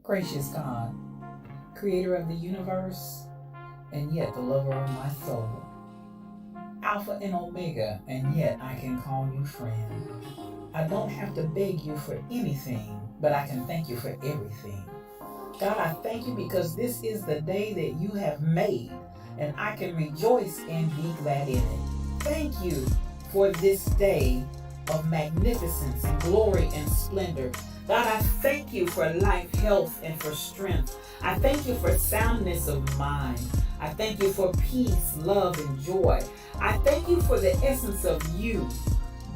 Gracious God, creator of the universe, and yet the lover of my soul. Alpha and Omega, and yet I can call you friend. I don't have to beg you for anything, but I can thank you for everything. God, I thank you because this is the day that you have made, and I can rejoice and be glad in it. Thank you for this day of magnificence and glory and splendor. God, I thank you for life, health, and for strength. I thank you for soundness of mind. I thank you for peace, love, and joy. I thank you for the essence of you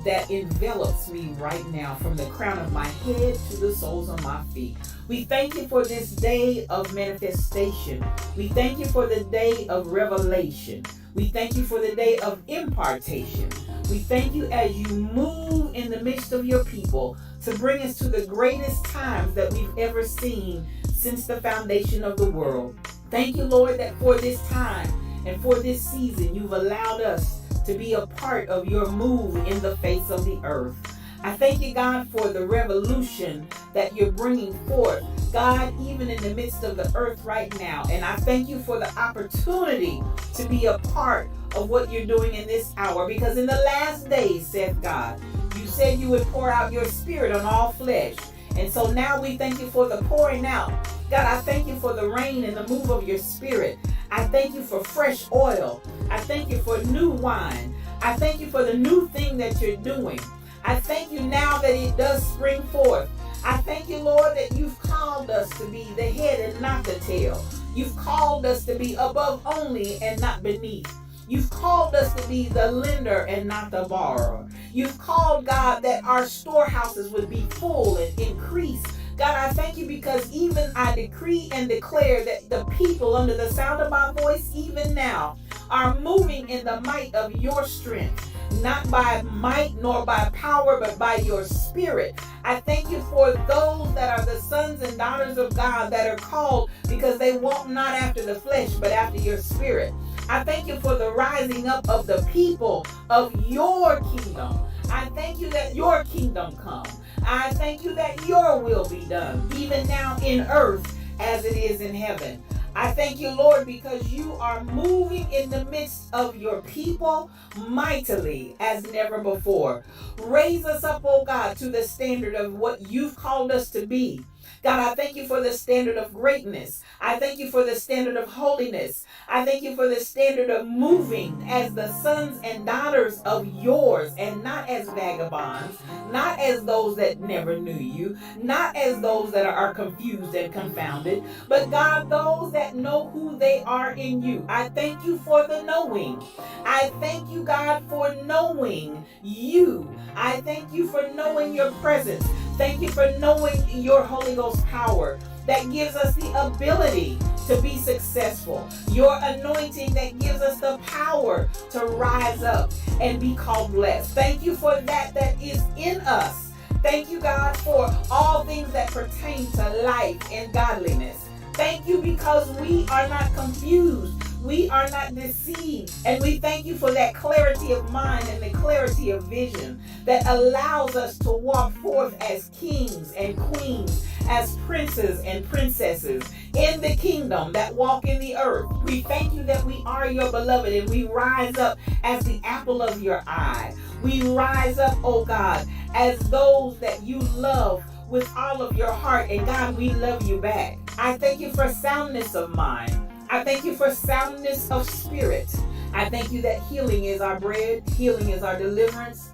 that envelops me right now, from the crown of my head to the soles of my feet. We thank you for this day of manifestation. We thank you for the day of revelation. We thank you for the day of impartation. We thank you as you move in the midst of your people to bring us to the greatest times that we've ever seen since the foundation of the world. Thank you, Lord, that for this time and for this season, you've allowed us to be a part of your move in the face of the earth. I thank you, God, for the revolution that you're bringing forth, God, even in the midst of the earth right now. And I thank you for the opportunity to be a part of what you're doing in this hour, because in the last days, saith God, you said you would pour out your spirit on all flesh. And so now we thank you for the pouring out. God, I thank you for the rain and the move of your spirit. I thank you for fresh oil. I thank you for new wine. I thank you for the new thing that you're doing. I thank you now that it does spring forth. I thank you, Lord, that you've called us to be the head and not the tail. You've called us to be above only and not beneath. You've called us to be the lender and not the borrower. You've called, God, that our storehouses would be full and increase. God, I thank you because even I decree and declare that the people under the sound of my voice, even now, are moving in the might of your strength, not by might nor by power, but by your spirit. I thank you for those that are the sons and daughters of God that are called because they walk not after the flesh, but after your spirit. I thank you for the rising up of the people of your kingdom. I thank you that your kingdom come. I thank you that your will be done, even now in earth as it is in heaven. I thank you, Lord, because you are moving in the midst of your people mightily as never before. Raise us up, oh God, to the standard of what you've called us to be. God, I thank you for the standard of greatness. I thank you for the standard of holiness. I thank you for the standard of moving as the sons and daughters of yours, and not as vagabonds, not as those that never knew you, not as those that are confused and confounded, but God, those that know who they are in you. I thank you for the knowing. I thank you, God, for knowing you. I thank you for knowing your presence. Thank you for knowing your Holy Ghost power that gives us the ability to be successful. Your anointing that gives us the power to rise up and be called blessed. Thank you for that is in us. Thank you, God, for all things that pertain to life and godliness. Thank you because we are not confused. We are not deceived. And we thank you for that clarity of mind and the clarity of vision that allows us to walk forth as kings and queens, as princes and princesses in the kingdom that walk in the earth. We thank you that we are your beloved, and we rise up as the apple of your eye. We rise up, oh God, as those that you love with all of your heart. And God, we love you back. I thank you for soundness of mind. I thank you for soundness of spirit. I thank you that healing is our bread. Healing is our deliverance.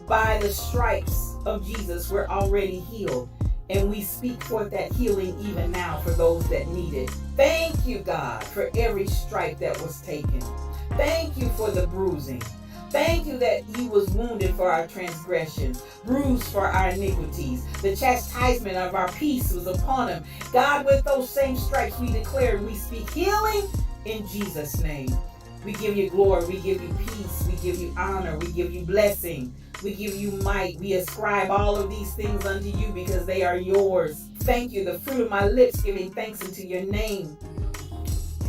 By the stripes of Jesus, we're already healed. And we speak forth that healing even now for those that need it. Thank you, God, for every stripe that was taken. Thank you for the bruising. Thank you that he was wounded for our transgressions, bruised for our iniquities. The chastisement of our peace was upon him. God, with those same stripes we declare and we speak healing in Jesus' name. We give you glory, we give you peace, we give you honor, we give you blessing, we give you might. We ascribe all of these things unto you because they are yours. Thank you, the fruit of my lips giving thanks unto your name,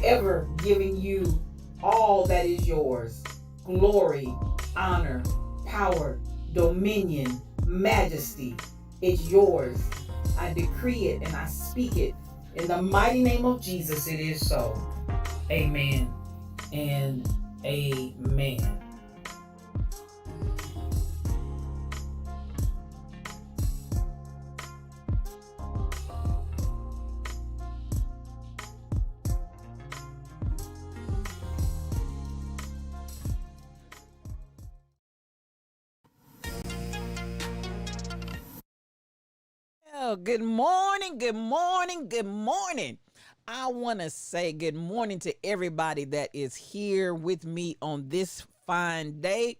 ever giving you all that is yours. Glory, honor, power, dominion, majesty. It's yours. I decree it and I speak it In the mighty name of Jesus, it is so. Amen and amen. Well, good morning, good morning, good morning. I want to say good morning to everybody that is here with me on this fine day.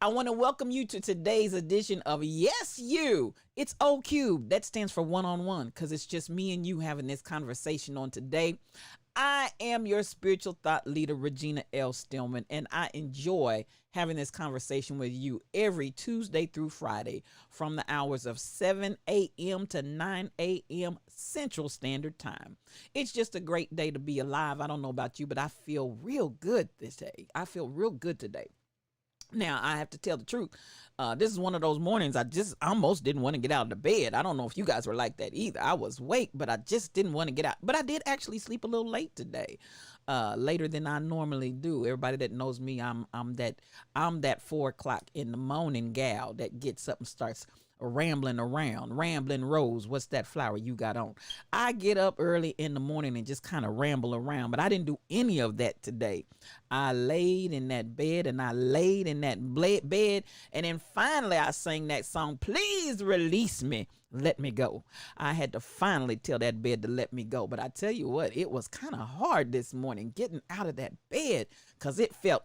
I want to welcome you to today's edition of Yes You. It's O Cube. That stands for one-on-one because it's just me and you having this conversation on today. I am your spiritual thought leader, Regina L. Stillman, and I enjoy having this conversation with you every Tuesday through Friday from the hours of 7 a.m. to 9 a.m. Central Standard Time. It's just a great day to be alive. I don't know about you, but I feel real good this day. I feel real good today. Now, I have to tell the truth. This is one of those mornings I just almost didn't want to get out of the bed. I don't know if you guys were like that either. I was awake, but I just didn't want to get out. But I did actually sleep a little late today, later than I normally do. Everybody that knows me, I'm that 4 o'clock in the morning gal that gets up and starts rambling around. Rambling Rose, what's that flower you got on? I get up early in the morning and just kind of ramble around, but I didn't do any of that today. I laid in that bed and I laid in that bed, and then finally I sang that song, Please Release Me, Let Me Go. I had to finally tell that bed to let me go, but I tell you what, it was kind of hard this morning getting out of that bed because it felt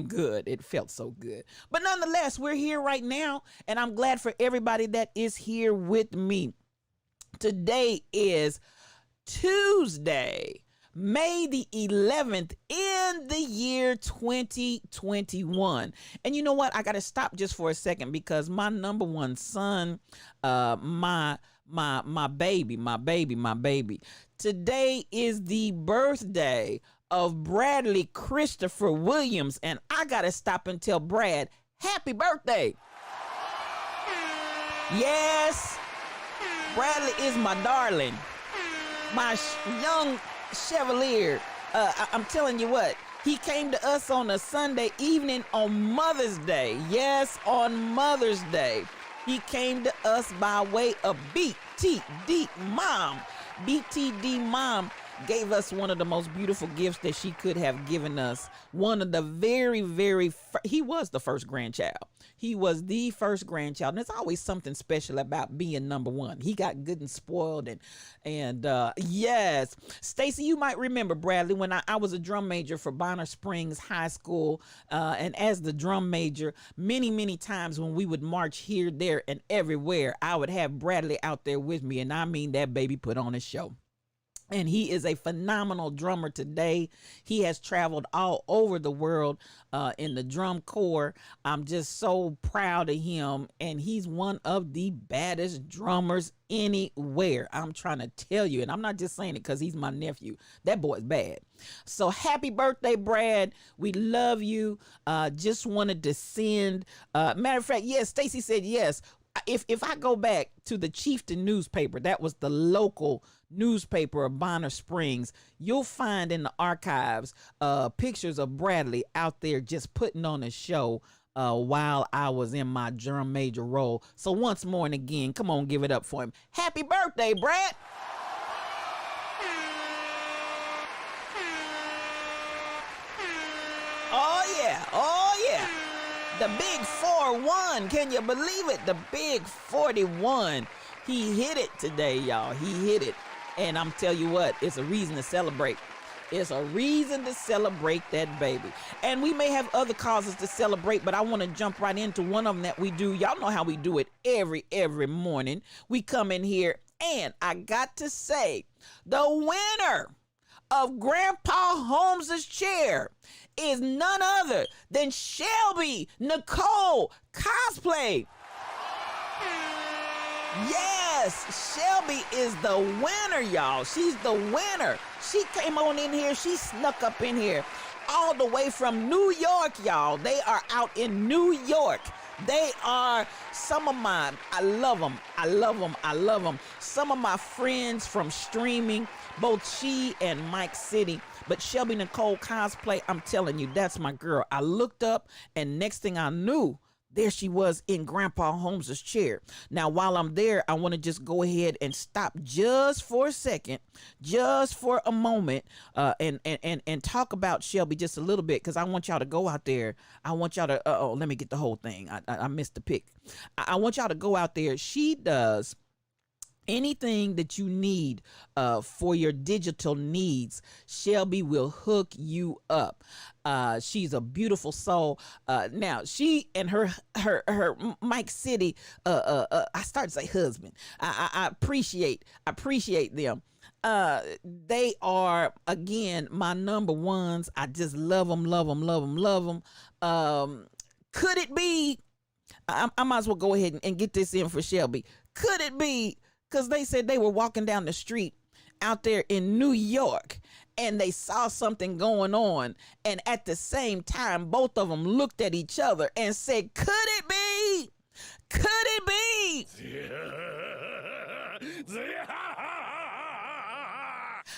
good. It felt so good. But nonetheless, we're here right now, and I'm glad for everybody that is here with me. Today is Tuesday, May the 11th in the year 2021. And you know what? I got to stop just for a second because my number one son, my baby. Today is the birthday of Bradley Christopher Williams. And I got to stop and tell Brad, happy birthday. Yes, Bradley is my darling, my young Chevalier. I'm telling you what, he came to us on a Sunday evening on Mother's Day. Yes, on Mother's Day. He came to us by way of BTD Mom. BTD Mom gave us one of the most beautiful gifts that she could have given us. One of the he was the first grandchild. He was the first grandchild. And there's always something special about being number one. He got good and spoiled. And yes, Stacy, you might remember, Bradley, when I was a drum major for Bonner Springs High School. And as the drum major, many times when we would march here, there, and everywhere, I would have Bradley out there with me. And I mean, that baby put on a show. And he is a phenomenal drummer today. He has traveled all over the world in the drum corps. I'm just so proud of him. And he's one of the baddest drummers anywhere. I'm trying to tell you. And I'm not just saying it because he's my nephew. That boy's bad. So happy birthday, Brad. We love you. Just wanted to send. Matter of fact, yes, Stacy said yes. If I go back to the Chieftain newspaper, that was the local newspaper of Bonner Springs, you'll find in the archives pictures of Bradley out there just putting on a show while I was in my drum major role. So once more and again, come on, give it up for him. Happy birthday, Brad. Oh yeah, oh yeah. The big 4-1, can you believe it? The big 41. He hit it today, y'all. He hit it. And I'm telling you what, it's a reason to celebrate. It's a reason to celebrate that baby. And we may have other causes to celebrate, but I want to jump right into one of them that we do. Y'all know how we do it every morning. We come in here, and I got to say, the winner of Grandpa Holmes's chair is none other than Shelby Nicole Cosplay. Yes, Shelby is the winner, y'all. She's the winner. She came on in here. She snuck up in here all the way from New York, y'all. They are out in New York. They are some of my, I love them. I love them. I love them. Some of my friends from streaming, both she and Mike City. But Shelby Nicole Cosplay, I'm telling you, that's my girl. I looked up, and next thing I knew, there she was in Grandpa Holmes's chair. Now, while I'm there, I want to just go ahead and stop just for a second, just for a moment, and talk about Shelby just a little bit, because I want y'all to go out there. I want y'all to, let me get the whole thing. I missed the pick. I want y'all to go out there. She does anything that you need for your digital needs. Shelby will hook you up. She's a beautiful soul. Now she and her Mike City, I started to say husband. I appreciate them. They are, again, my number ones. I just love them. Could it be, I might as well go ahead and get this in for Shelby. Could it be, because they said they were walking down the street out there in New York and they saw something going on, and at the same time both of them looked at each other and said, could it be? Could it be?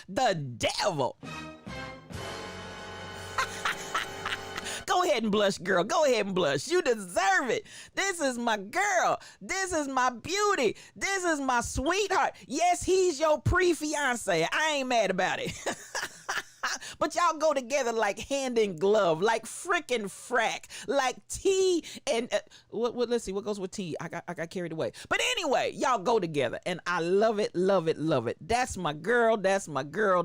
The devil. Go ahead and blush, girl. Go ahead and blush. You deserve it. This is my girl. This is my beauty. This is my sweetheart. Yes, he's your pre-fiance. I ain't mad about it. But y'all go together like hand in glove, like frickin' frack, like T and what? Let's see what goes with T. I got carried away. But anyway, y'all go together, and I love it. That's my girl. That's my girl.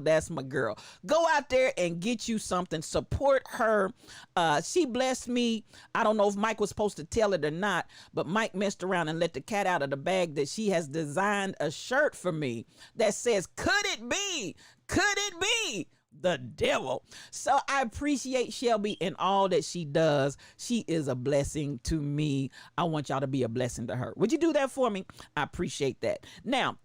Go out there and get you something. Support her. She blessed me. I don't know if Mike was supposed to tell it or not, but Mike messed around and let the cat out of the bag that she has designed a shirt for me that says, "Could it be? Could it be?" The devil. So I appreciate Shelby and all that she does. She is a blessing to me. I want y'all to be a blessing to her. Would you do that for me? I appreciate that. Now,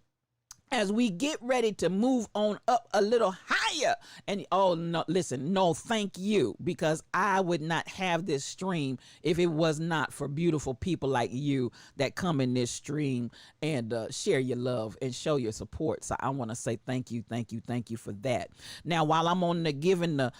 as we get ready to move on up a little higher, and no, listen, no, thank you, because I would not have this stream if it was not for beautiful people like you that come in this stream and share your love and show your support. So I want to say thank you for that. Now, while I'm on the giving the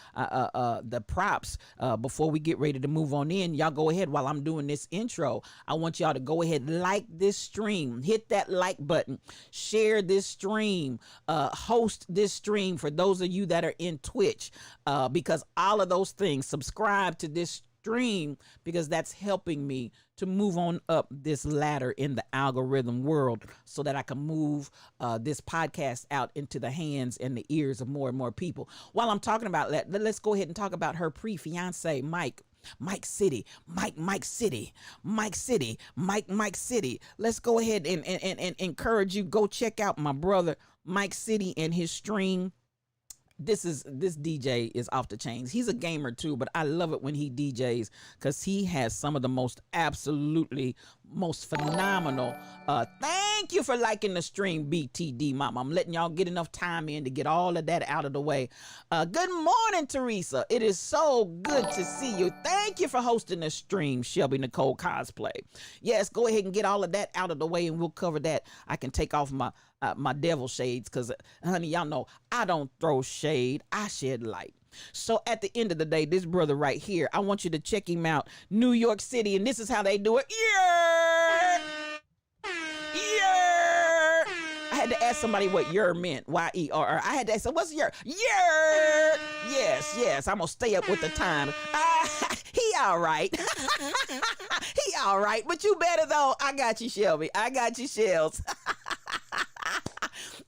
props, before we get ready to move on in, y'all go ahead while I'm doing this intro. I want y'all to go ahead, like this stream, hit that like button, share this stream, host this stream for those of you that are in Twitch, because all of those things, subscribe to this stream, because that's helping me to move on up this ladder in the algorithm world so that I can move this podcast out into the hands and the ears of more and more people. While I'm talking about that, let's go ahead and talk about her pre-fiance, Mike City. Let's go ahead and encourage you. Go check out my brother Mike City and his stream. This DJ is off the chains. He's a gamer too, but I love it when he DJs because he has some of the most phenomenal. Thank you for liking the stream, BTD Mama. I'm letting y'all get enough time in to get all of that out of the way. Good morning, Teresa. It is so good to see you. Thank you for hosting the stream, Shelby Nicole Cosplay. Yes, go ahead and get all of that out of the way, and we'll cover that. I can take off my devil shades because, honey, y'all know I don't throw shade. I shed light. So at the end of the day, this brother right here, I want you to check him out. New York City, and this is how they do it. Yeah! I had to ask somebody what "yer" meant. Y-E-R-R. I had to ask, so what's "yer"? Yer! Yes. I'm going to stay up with the time. He all right. He all right. But you better, though. I got you, Shelby. I got you, Shells.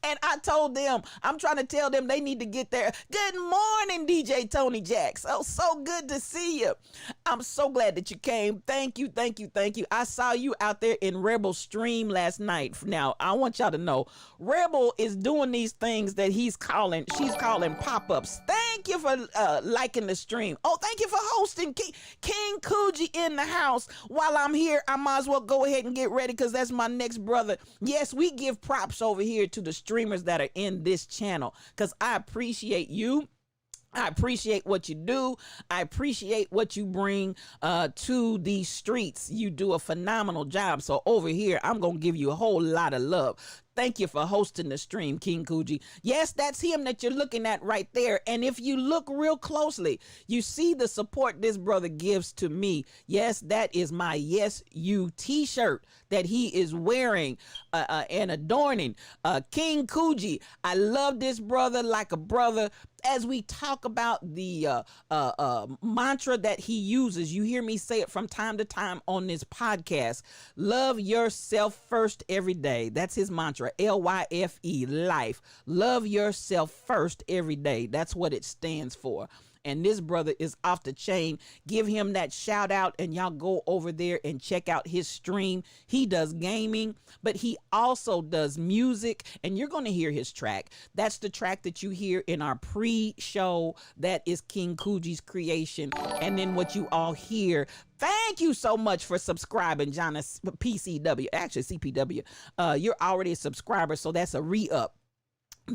And I told them, I'm trying to tell them they need to get there. Good morning, DJ Tony Jacks. Oh, so good to see you. I'm so glad that you came. Thank you. I saw you out there in Rebel stream last night. Now, I want y'all to know, Rebel is doing these things that she's calling pop-ups. Thank you for liking the stream. Oh, thank you for hosting King Coogee in the house. While I'm here, I might as well go ahead and get ready because that's my next brother. Yes, we give props over here to the streamers that are in this channel because I appreciate you. I appreciate what you do. I appreciate what you bring to these streets. You do a phenomenal job. So over here, I'm going to give you a whole lot of love. Thank you for hosting the stream, King Coogee. Yes, that's him that you're looking at right there. And if you look real closely, you see the support this brother gives to me. Yes, that is my Yes You t-shirt that he is wearing and adorning. King Coogee, I love this brother like a brother. As we talk about the mantra that he uses, you hear me say it from time to time on this podcast. Love yourself first every day. That's his mantra. LYFE, life. Love yourself first every day. That's what it stands for. And this brother is off the chain. Give him that shout out, and y'all go over there and check out his stream. He does gaming, but he also does music, and you're going to hear his track. That's the track that you hear in our pre-show. That is King Coogee's creation. And then what you all hear, thank you so much for subscribing, Jonna PCW, actually CPW. You're already a subscriber, so that's a re-up.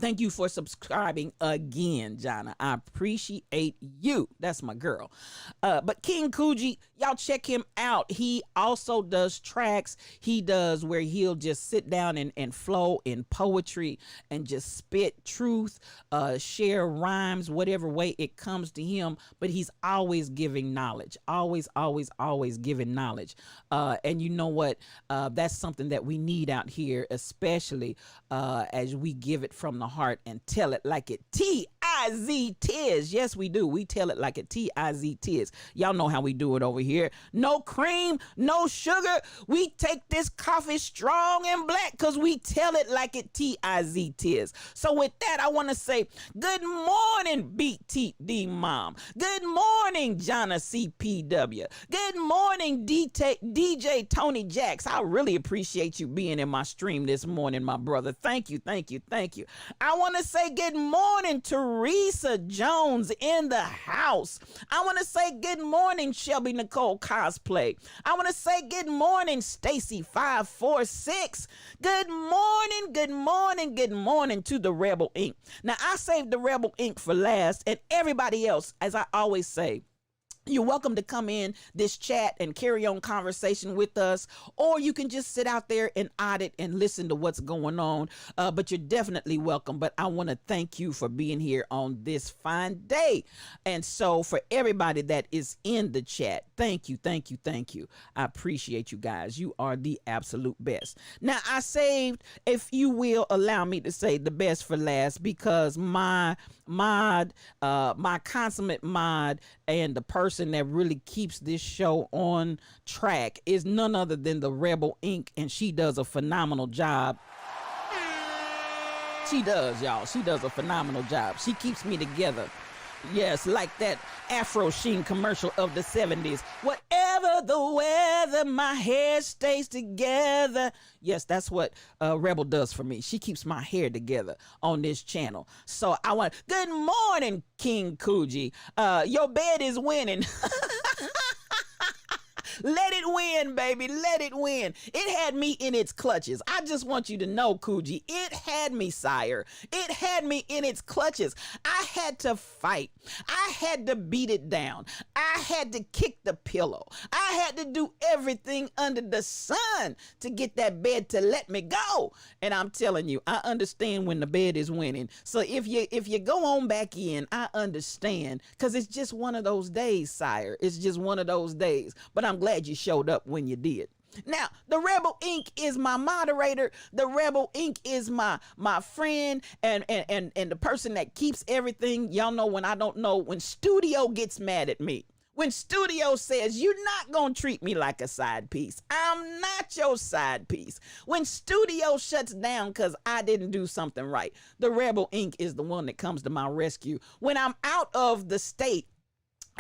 Thank you for subscribing again, Jonna. I appreciate you. That's my girl. But King Coogee, y'all check him out. He also does tracks. He does where he'll just sit down and flow in poetry and just spit truth, share rhymes, whatever way it comes to him. But he's always giving knowledge. Always, always, always giving knowledge. And you know what? That's something that we need out here, especially as we give it from the heart and tell it like it T-I-Z-tis. Yes, we do. We tell it like it T-I-Z-tis. Y'all know how we do it over here. No cream, no sugar. We take this coffee strong and black because we tell it like it T-I-Z-tis. So with that, I want to say good morning, BTD Mom. Good morning, Jonna CPW. Good morning, DJ Tony Jacks. I really appreciate you being in my stream this morning, my brother. Thank you, thank you, thank you. I want to say good morning, Teresa Jones in the house. I want to say good morning, Shelby Nicole Cosplay. I want to say good morning, Stacy 546. Good morning, good morning, good morning to the Rebel Inc. Now, I saved the Rebel Inc. for last, and everybody else, as I always say, you're welcome to come in this chat and carry on conversation with us, or you can just sit out there and audit and listen to what's going on. But you're definitely welcome. But I want to thank you for being here on this fine day. And so for everybody that is in the chat, thank you, thank you, thank you. I appreciate you guys. You are the absolute best. Now, I saved, if you will allow me to say, the best for last, because my consummate mod and the person that really keeps this show on track is none other than the Rebel Inc. And she does a phenomenal job. She does, y'all. She does a phenomenal job. She keeps me together. Yes, like that Afro Sheen commercial of the 70s. Whatever the weather, my hair stays together. Yes, that's what Rebel does for me. She keeps my hair together on this channel. So I want, good morning, King Coogee. Your bed is winning. Let it win, baby. Let it win. It had me in its clutches. I just want you to know, Coogee, it had me, sire. It had me in its clutches. I had to fight. I had to beat it down. I had to kick the pillow. I had to do everything under the sun to get that bed to let me go. And I'm telling you, I understand when the bed is winning. So if you go on back in, I understand, because it's just one of those days, sire. It's just one of those days. But I'm glad you showed up when you did. Now, the Rebel Inc. is my moderator. The Rebel Inc. is my friend and the person that keeps everything. Y'all know when I don't know, when studio gets mad at me. When studio says, you're not going to treat me like a side piece. I'm not your side piece. When studio shuts down because I didn't do something right, the Rebel Inc. is the one that comes to my rescue. When I'm out of the state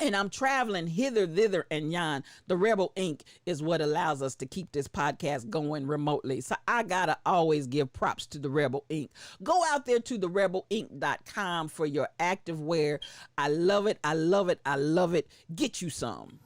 and I'm traveling hither, thither, and yon, the Rebel Inc. is what allows us to keep this podcast going remotely. So I gotta always give props to the Rebel Inc. Go out there to therebelinc.com for your active wear. I love it. I love it. I love it. Get you some.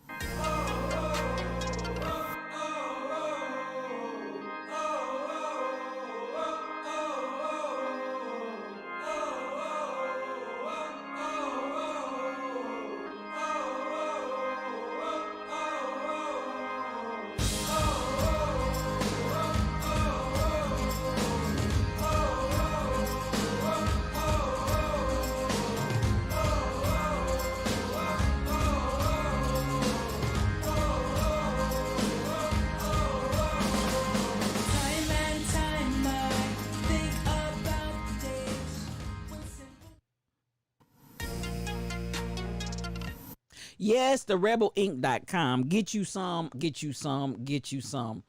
Yes, the rebelinc.com. Get you some, get you some, get you some.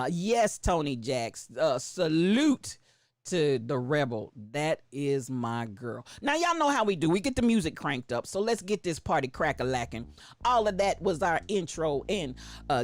Yes, Tony Jacks. Salute to the Rebel. That is my girl. Now, y'all know how we do. We get the music cranked up. So let's get this party crack-a-lacking. All of that was our intro and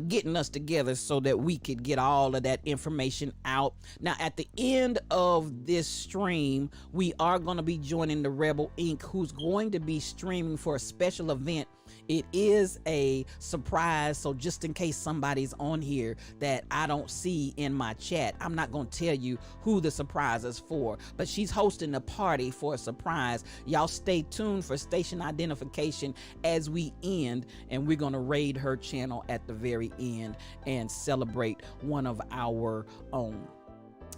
getting us together so that we could get all of that information out. Now, at the end of this stream, we are going to be joining the Rebel Inc., who's going to be streaming for a special event. It is a surprise, so just in case somebody's on here that I don't see in my chat, I'm not going to tell you who the surprise is for, but she's hosting a party for a surprise. Y'all stay tuned for station identification as we end, and we're going to raid her channel at the very end and celebrate one of our own.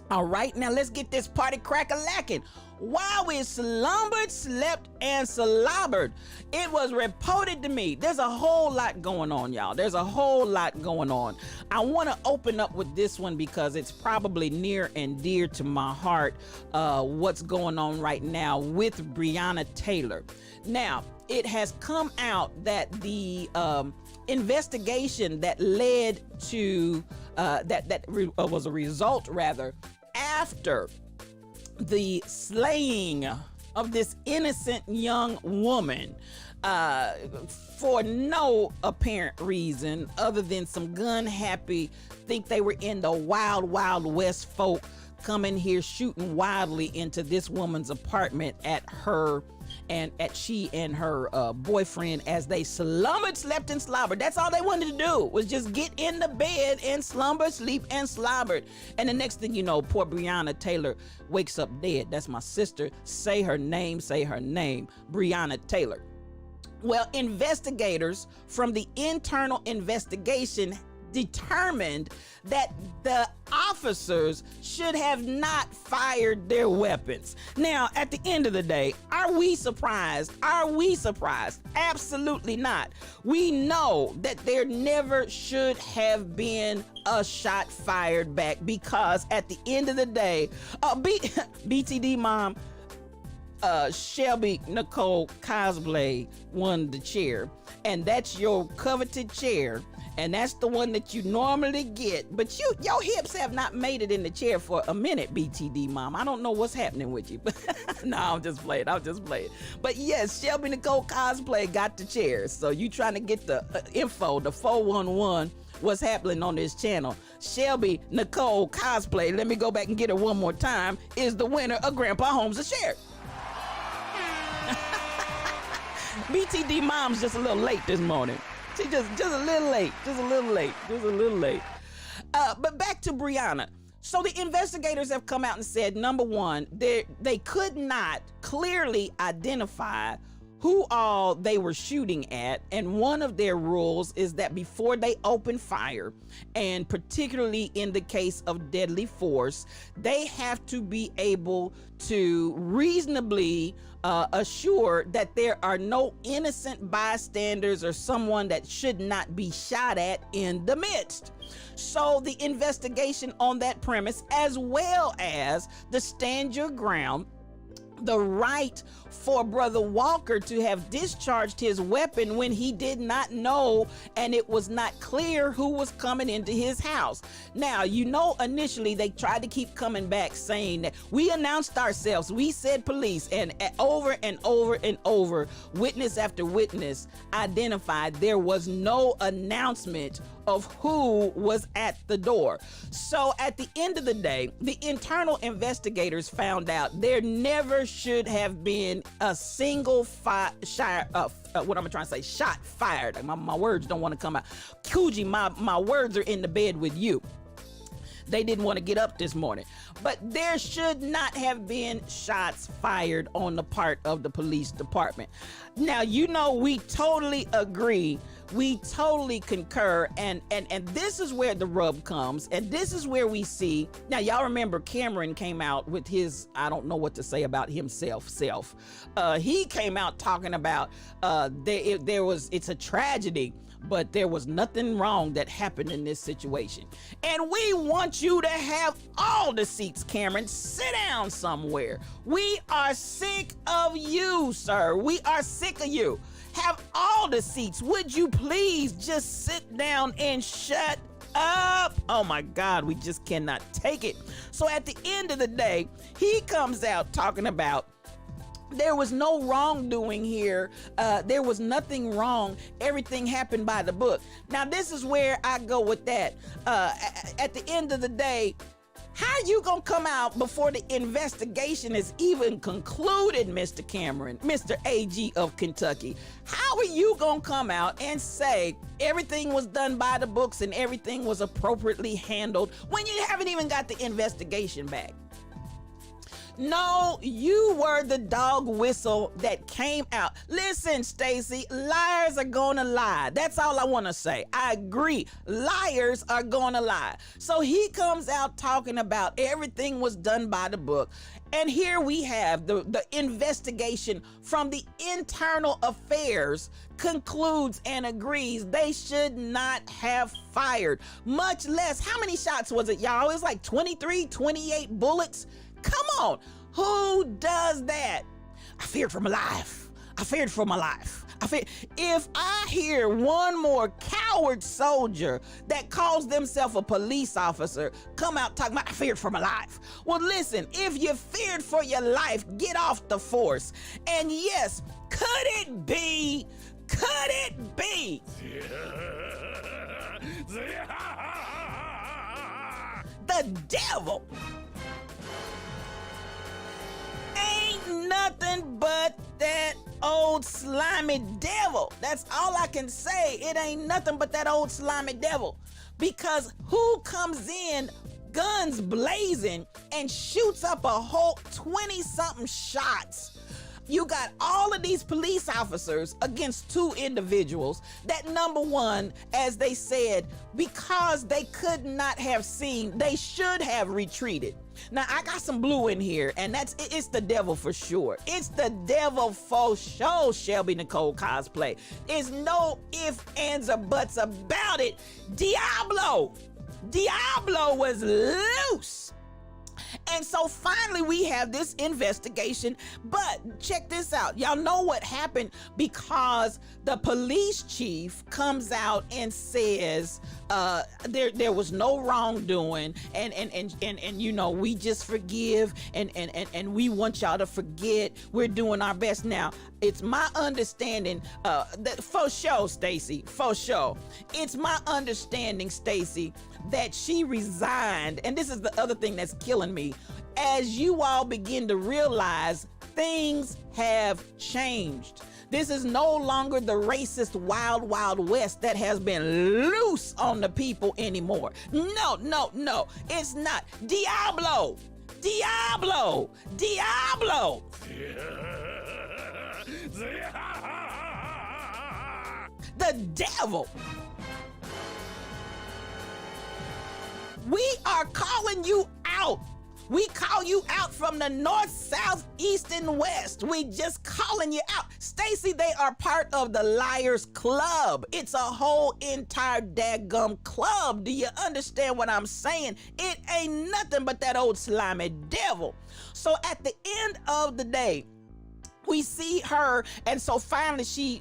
All right, now let's get this party crack-a-lacking. While we slumbered, slept, and slobbered, it was reported to me. There's a whole lot going on, y'all. There's a whole lot going on. I want to open up with this one because it's probably near and dear to my heart, what's going on right now with Breonna Taylor. Now, it has come out that the investigation that led to, was a result, rather, after the slaying of this innocent young woman for no apparent reason other than some gun happy, think they were in the wild, wild west folk coming here shooting wildly into this woman's apartment at her and she and her boyfriend as they slumbered, slept, and slobbered. That's all they wanted to do, was just get in the bed and slumber, sleep, and slobbered. And the next thing you know, poor Breonna Taylor wakes up dead. That's my sister. Say her name, Breonna Taylor. Well, investigators from the internal investigation determined that the officers should have not fired their weapons. Now, at the end of the day, are we surprised? Are we surprised? Absolutely not. We know that there never should have been a shot fired back because at the end of the day, BTD mom, Shelby Nicole Cosplay won the chair, and that's your coveted chair. And that's the one that you normally get. But your hips have not made it in the chair for a minute, BTD mom. I don't know what's happening with you. No, I'm just playing. But yes, Shelby Nicole Cosplay got the chair. So you trying to get the info, the 411, what's happening on this channel. Shelby Nicole Cosplay, let me go back and get her one more time, is the winner of Grandpa Holmes' share. BTD mom's just a little late this morning. She just a little late. But back to Breonna. So the investigators have come out and said, number one, they could not clearly identify who all they were shooting at. And one of their rules is that before they open fire, and particularly in the case of deadly force, they have to be able to reasonably assure that there are no innocent bystanders or someone that should not be shot at in the midst. So the investigation on that premise, as well as the stand your ground, the right for Brother Walker to have discharged his weapon when he did not know and it was not clear who was coming into his house. Now, you know, initially they tried to keep coming back saying that we announced ourselves, we said police, and over and over and over, witness after witness identified there was no announcement of who was at the door. So at the end of the day, the internal investigators found out there never should have been a single shot fired. My words don't want to come out. Coogee, my words are in the bed with you. They didn't want to get up this morning. But there should not have been shots fired on the part of the police department. Now, you know, we totally agree. We totally concur. And this is where the rub comes. And this is where we see. Now, y'all remember Cameron came out with his, I don't know what to say about himself. He came out talking about it's a tragedy, but there was nothing wrong that happened in this situation. And we want you to have all the seats, Cameron. Sit down somewhere. We are sick of you, sir. We are sick of you. have all the seats. Would you please just sit down and shut up? Oh my God, we just cannot take it. So at the end of the day, he comes out talking about there was no wrongdoing here. There was nothing wrong. Everything happened by the book. Now, this is where I go with that. At the end of the day, how are you gonna come out before the investigation is even concluded, Mr. Cameron, Mr. AG of Kentucky? How are you gonna come out and say everything was done by the books and everything was appropriately handled when you haven't even got the investigation back? No, you were the dog whistle that came out. Listen, Stacey, liars are gonna lie. That's all I want to say. I agree. Liars are gonna lie. So he comes out talking about everything was done by the book. And here we have the investigation from the internal affairs concludes and agrees they should not have fired. Much less, how many shots was it, y'all? It was like 23, 28 bullets. Come on, who does that? I feared for my life. I feared for my life. If I hear one more coward soldier that calls themselves a police officer come out talking about I feared for my life. Well, listen, if you feared for your life, get off the force. And yes, could it be? The devil ain't nothing but that old slimy devil. That's all I can say. It ain't nothing but that old slimy devil. Because who comes in guns blazing and shoots up a whole 20-something shots? You got all of these police officers against two individuals that, number one, as they said, because they could not have seen, they should have retreated. Now, I got some blue in here, and it's the devil for sure. It's the devil for sure, Shelby Nicole cosplay. There's no ifs, ands, or buts about it. Diablo was loose. And so finally we have this investigation, but check this out. Y'all know what happened because the police chief comes out and says there was no wrongdoing and you know, we just forgive and we want y'all to forget. We're doing our best. Now, it's my understanding that for sure, Stacey, for sure. It's my understanding, Stacey, that she resigned, and this is the other thing that's killing me. As you all begin to realize, things have changed. This is no longer the racist wild, wild west that has been loose on the people anymore. No, it's not. Diablo. The devil. We are calling you out. We call you out from the north, south, east, and west. We just calling you out. Stacey, they are part of the Liars Club. It's a whole entire daggum club. Do you understand what I'm saying? It ain't nothing but that old slimy devil. So at the end of the day, we see her, and so finally she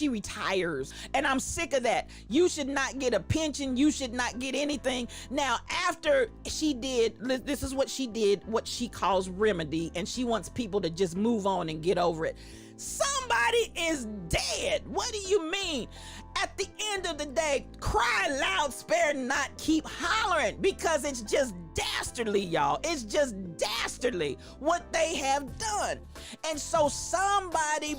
retires, and I'm sick of that. You should not get a pension. You should not get anything. Now, after she did, this is what she did, what she calls remedy, and she wants people to just move on and get over it. Somebody is dead. What do you mean? At the end of the day, cry loud, spare not, keep hollering, because it's just dastardly, y'all. It's just dastardly what they have done. And so somebody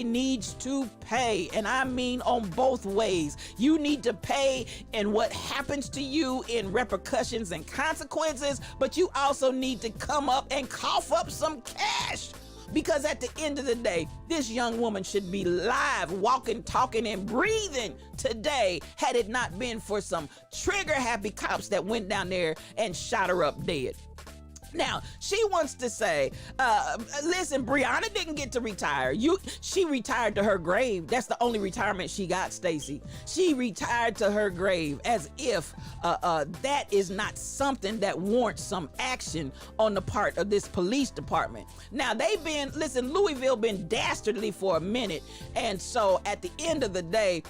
needs to pay. And I mean on both ways. You need to pay in what happens to you in repercussions and consequences, but you also need to come up and cough up some cash. Because at the end of the day, this young woman should be live, walking, talking, and breathing today had it not been for some trigger-happy cops that went down there and shot her up dead. Now, she wants to say, listen, Brianna didn't get to retire. She retired to her grave. That's the only retirement she got, Stacey. She retired to her grave, as if that is not something that warrants some action on the part of this police department. Now, Louisville been dastardly for a minute. And so at the end of the day,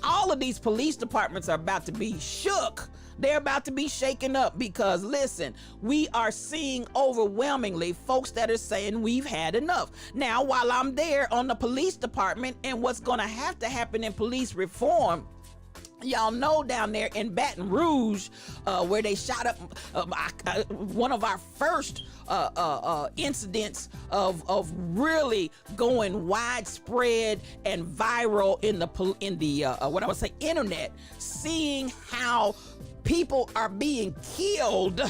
all of these police departments are about to be shook. They're about to be shaken up because, listen, we are seeing overwhelmingly folks that are saying we've had enough. Now, while I'm there on the police department and what's going to have to happen in police reform, y'all know down there in Baton Rouge, where they shot up one of our first incidents of really going widespread and viral in the internet, seeing how people are being killed,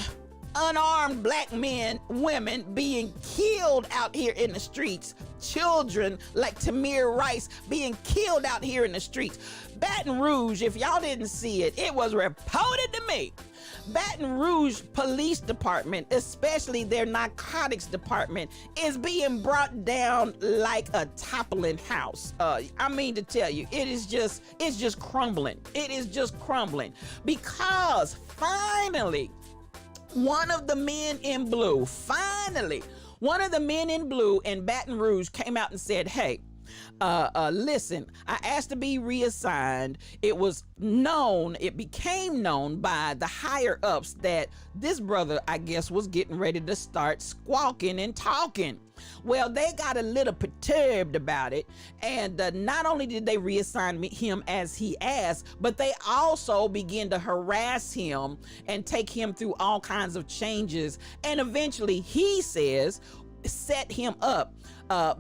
unarmed black men, women being killed out here in the streets, children like Tamir Rice being killed out here in the streets. Baton Rouge, if y'all didn't see it, it was reported to me. Baton Rouge Police Department, especially their narcotics department, is being brought down like a toppling house. I mean to tell you, it's just crumbling. It is just crumbling because finally, one of the men in blue in Baton Rouge came out and said, hey, listen, I asked to be reassigned. It became known by the higher ups that this brother, I guess, was getting ready to start squawking and talking. Well, they got a little perturbed about it, and not only did they reassign him as he asked, but they also began to harass him and take him through all kinds of changes, and eventually, he says, set him up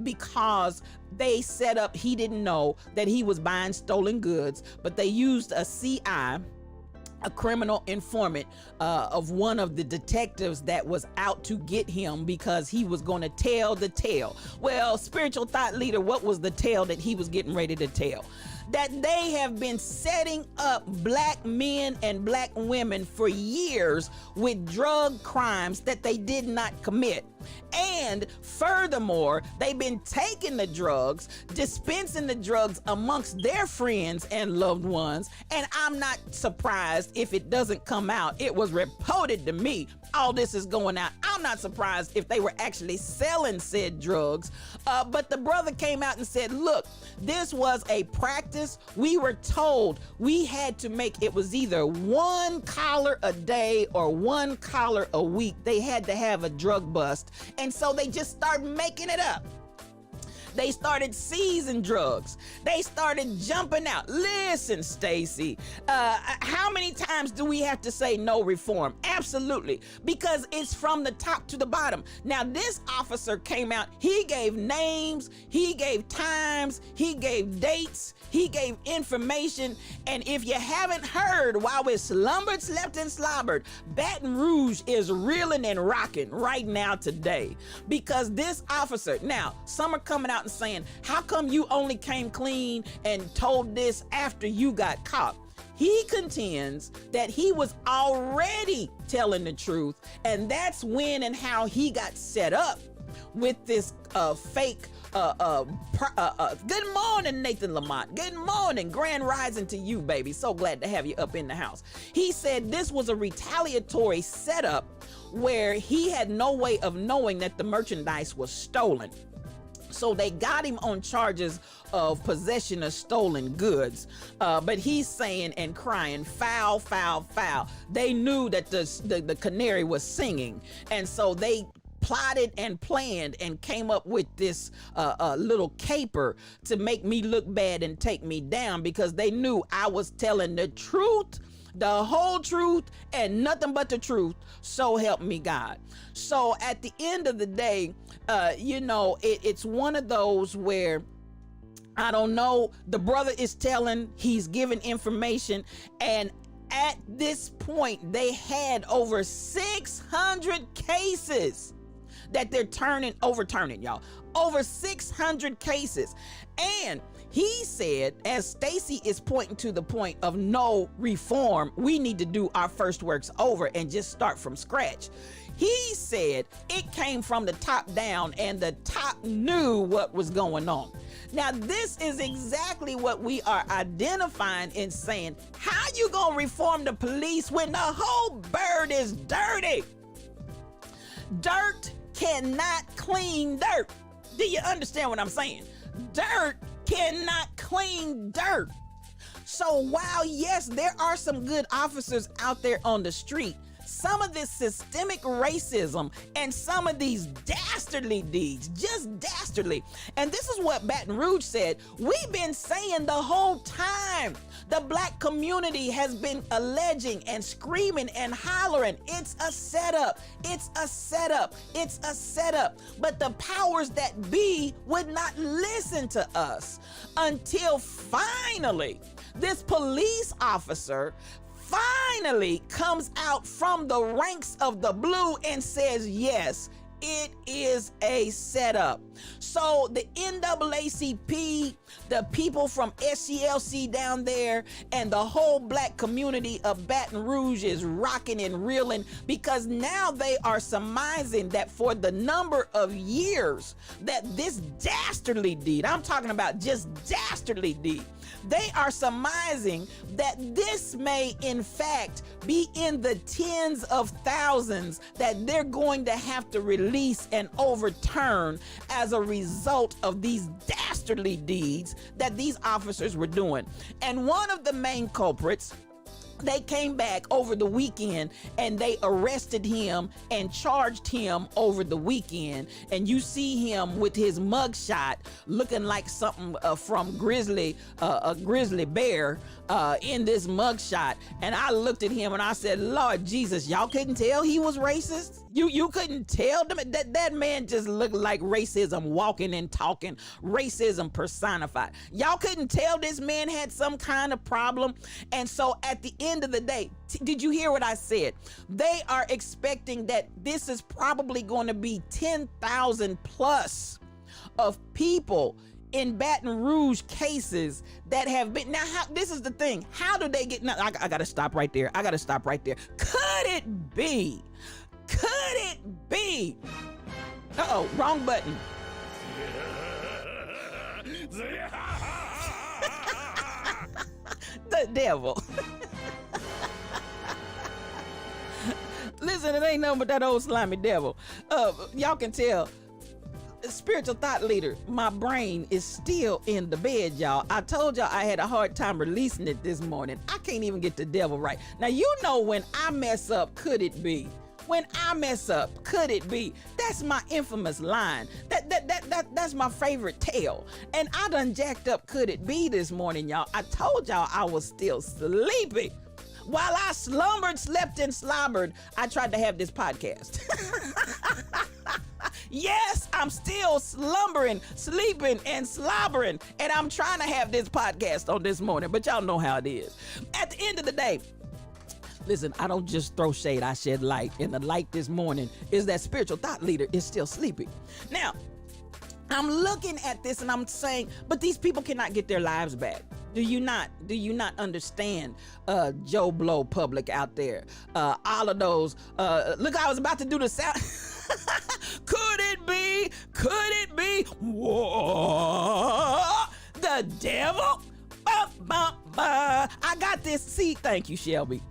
because they set up, he didn't know that he was buying stolen goods, but they used a CI, a criminal informant of one of the detectives that was out to get him because he was going to tell the tale. Well, spiritual thought leader, what was the tale that he was getting ready to tell? That they have been setting up black men and black women for years with drug crimes that they did not commit. And furthermore, they've been taking the drugs, dispensing the drugs amongst their friends and loved ones. And I'm not surprised if it doesn't come out. It was reported to me. All this is going out. I'm not surprised if they were actually selling said drugs. But the brother came out and said, look, this was a practice. We were told we had to make it was either one collar a day or one collar a week. They had to have a drug bust. And so they just started making it up. They started seizing drugs. They started jumping out. Listen, Stacey, how many times do we have to say no reform? Absolutely, because it's from the top to the bottom. Now, this officer came out. He gave names. He gave times. He gave dates. He gave information. And if you haven't heard, while we slumbered, slept, and slobbered, Baton Rouge is reeling and rocking right now today because this officer, now, some are coming out and saying, how come you only came clean and told this after you got caught? He contends that he was already telling the truth, and that's when and how he got set up with this fake good morning, Nathan Lamont. Good morning, grand rising to you, baby. So glad to have you up in the house. He said this was a retaliatory setup where he had no way of knowing that the merchandise was stolen. So they got him on charges of possession of stolen goods. But he's saying and crying, foul, foul, foul. They knew that the canary was singing. And so they plotted and planned and came up with this little caper to make me look bad and take me down because they knew I was telling the truth, the whole truth, and nothing but the truth. So help me God. So at the end of the day, it's one of those where I don't know, the brother is telling, he's giving information, and at this point they had over 600 cases that they're overturning, y'all. Over 600 cases. And He said, as Stacey is pointing to the point of no reform, we need to do our first works over and just start from scratch. He said it came from the top down and the top knew what was going on. Now, this is exactly what we are identifying and saying. How you gonna reform the police when the whole bird is dirty? Dirt cannot clean dirt. Do you understand what I'm saying? Dirt cannot clean dirt. So while, yes, there are some good officers out there on the street, some of this systemic racism and some of these dastardly deeds, just dastardly. And this is what Baton Rouge said. We've been saying the whole time. The black community has been alleging and screaming and hollering. It's a setup. It's a setup. It's a setup. But the powers that be would not listen to us until finally this police officer finally comes out from the ranks of the blue and says, yes, it is a setup. So the NAACP, the people from SCLC down there, and the whole black community of Baton Rouge is rocking and reeling, because now they are surmising that for the number of years that this dastardly deed, I'm talking about just dastardly deed, they are surmising that this may in fact be in the tens of thousands that they're going to have to release and overturn as a result of these dastardly deeds that these officers were doing. And one of the main culprits, they came back over the weekend and they arrested him and charged him over the weekend. And you see him with his mugshot looking like something from a grizzly bear in this mugshot. And I looked at him and I said, Lord Jesus, y'all couldn't tell he was racist? You couldn't tell them? That man just looked like racism walking and talking, racism personified. Y'all couldn't tell this man had some kind of problem? And so at the end of the day, did you hear what I said? They are expecting that this is probably going to be 10,000 plus of people in Baton Rouge cases that have been. Now, this is the thing. How do they get? Now, I got to stop right there. Could it be? Uh-oh, wrong button. The devil. Listen, it ain't nothing but that old slimy devil. Y'all can tell, spiritual thought leader, my brain is still in the bed, y'all. I told y'all I had a hard time releasing it this morning. I can't even get the devil right. Now, you know, when I mess up, could it be? When I mess up, could it be? That's my infamous line. That's my favorite tale. And I done jacked up could it be this morning, y'all. I told y'all I was still sleepy. While I slumbered, slept, and slobbered, I tried to have this podcast. Yes, I'm still slumbering, sleeping, and slobbering, and I'm trying to have this podcast on this morning, but y'all know how it is. At the end of the day, listen, I don't just throw shade, I shed light. And the light this morning is that spiritual thought leader is still sleeping. Now, I'm looking at this and I'm saying, but these people cannot get their lives back. Do you not understand, Joe Blow public out there? All of those, look, I was about to do the sound. Could it be? Whoa, the devil? I got this. See, thank you, Shelby.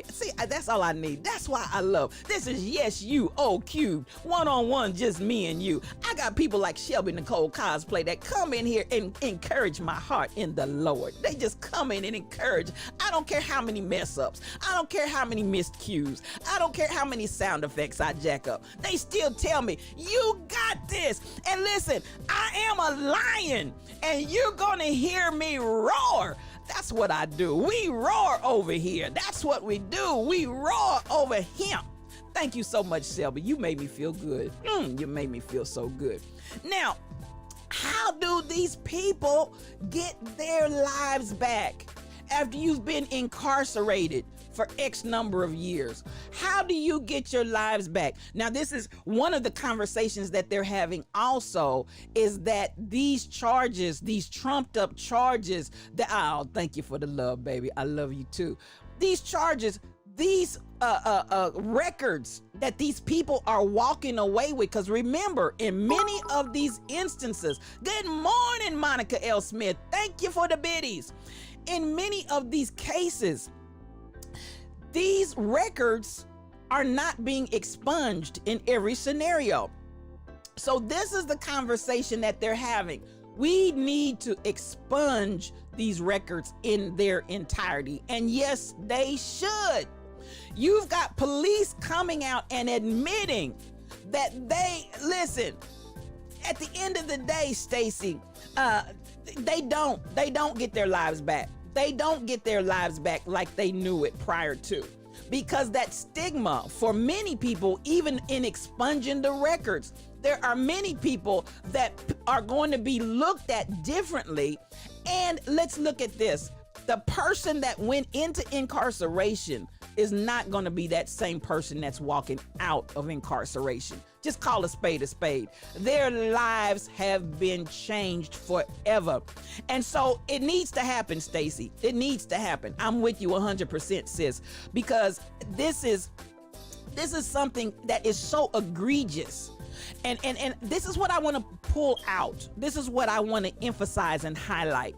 See, that's all I need. That's why I love. This is Yes You O Cubed. One-on-one, just me and you. I got people like Shelby Nicole Cosplay that come in here and encourage my heart in the Lord. They just come in and encourage. I don't care how many mess ups. I don't care how many missed cues. I don't care how many sound effects I jack up. They still tell me, you got this. And listen, I am a lion and you're gonna hear me roar. That's what I do. We roar over here. That's what we do. We roar over him. Thank you so much, Shelby. You made me feel good. You made me feel so good. Now, how do these people get their lives back after you've been incarcerated for X number of years. How do you get your lives back? Now, this is one of the conversations that they're having also, is that these charges, these trumped up charges that, oh, thank you for the love, baby. I love you too. These charges, these records that these people are walking away with, because remember, in many of these instances, good morning, Monica L. Smith, thank you for the biddies. In many of these cases, these records are not being expunged in every scenario. So this is the conversation that they're having. We need to expunge these records in their entirety. And yes, they should. You've got police coming out and admitting that listen, at the end of the day, Stacey, they don't get their lives back. They don't get their lives back like they knew it prior to. Because that stigma for many people, even in expunging the records, there are many people that are going to be looked at differently. And let's look at this. The person that went into incarceration is not going to be that same person that's walking out of incarceration. Just call a spade a spade. Their lives have been changed forever. And so it needs to happen, Stacey. It needs to happen. I'm with you 100%, sis, because this is something that is so egregious. And this is what I want to pull out. This is what I want to emphasize and highlight.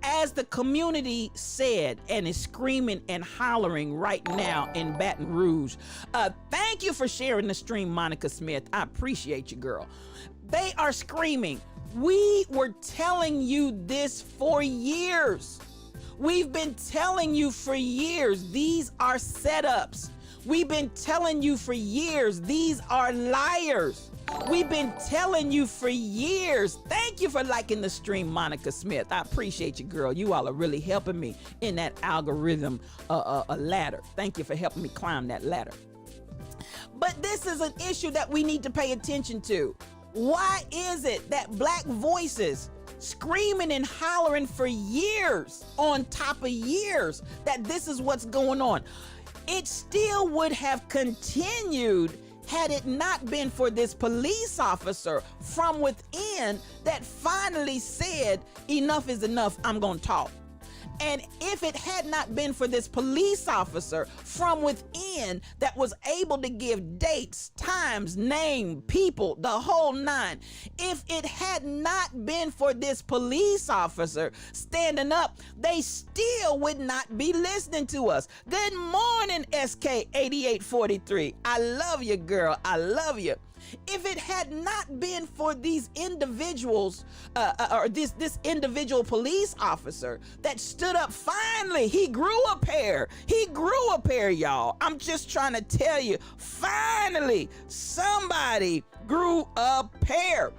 As the community said and is screaming and hollering right now in Baton Rouge, thank you for sharing the stream, Monica Smith. I appreciate you, girl. They are screaming. We were telling you this for years. We've been telling you for years. These are setups. We've been telling you for years. These are liars. We've been telling you for years. Thank you for liking the stream, Monica Smith. I appreciate you, girl. You all are really helping me in that algorithm ladder. Thank you for helping me climb that ladder. But this is an issue that we need to pay attention to. Why is it that Black voices screaming and hollering for years on top of years that this is what's going on? It still would have continued had it not been for this police officer from within that finally said, enough is enough, I'm gonna talk. And if it had not been for this police officer from within that was able to give dates, times, name, people, the whole nine, if it had not been for this police officer standing up, they still would not be listening to us. Good morning, SK8843. I love you, girl. I love you. If it had not been for these individuals, or this individual police officer that stood up, finally, he grew a pair. He grew a pair, y'all. I'm just trying to tell you, finally, somebody grew a pair.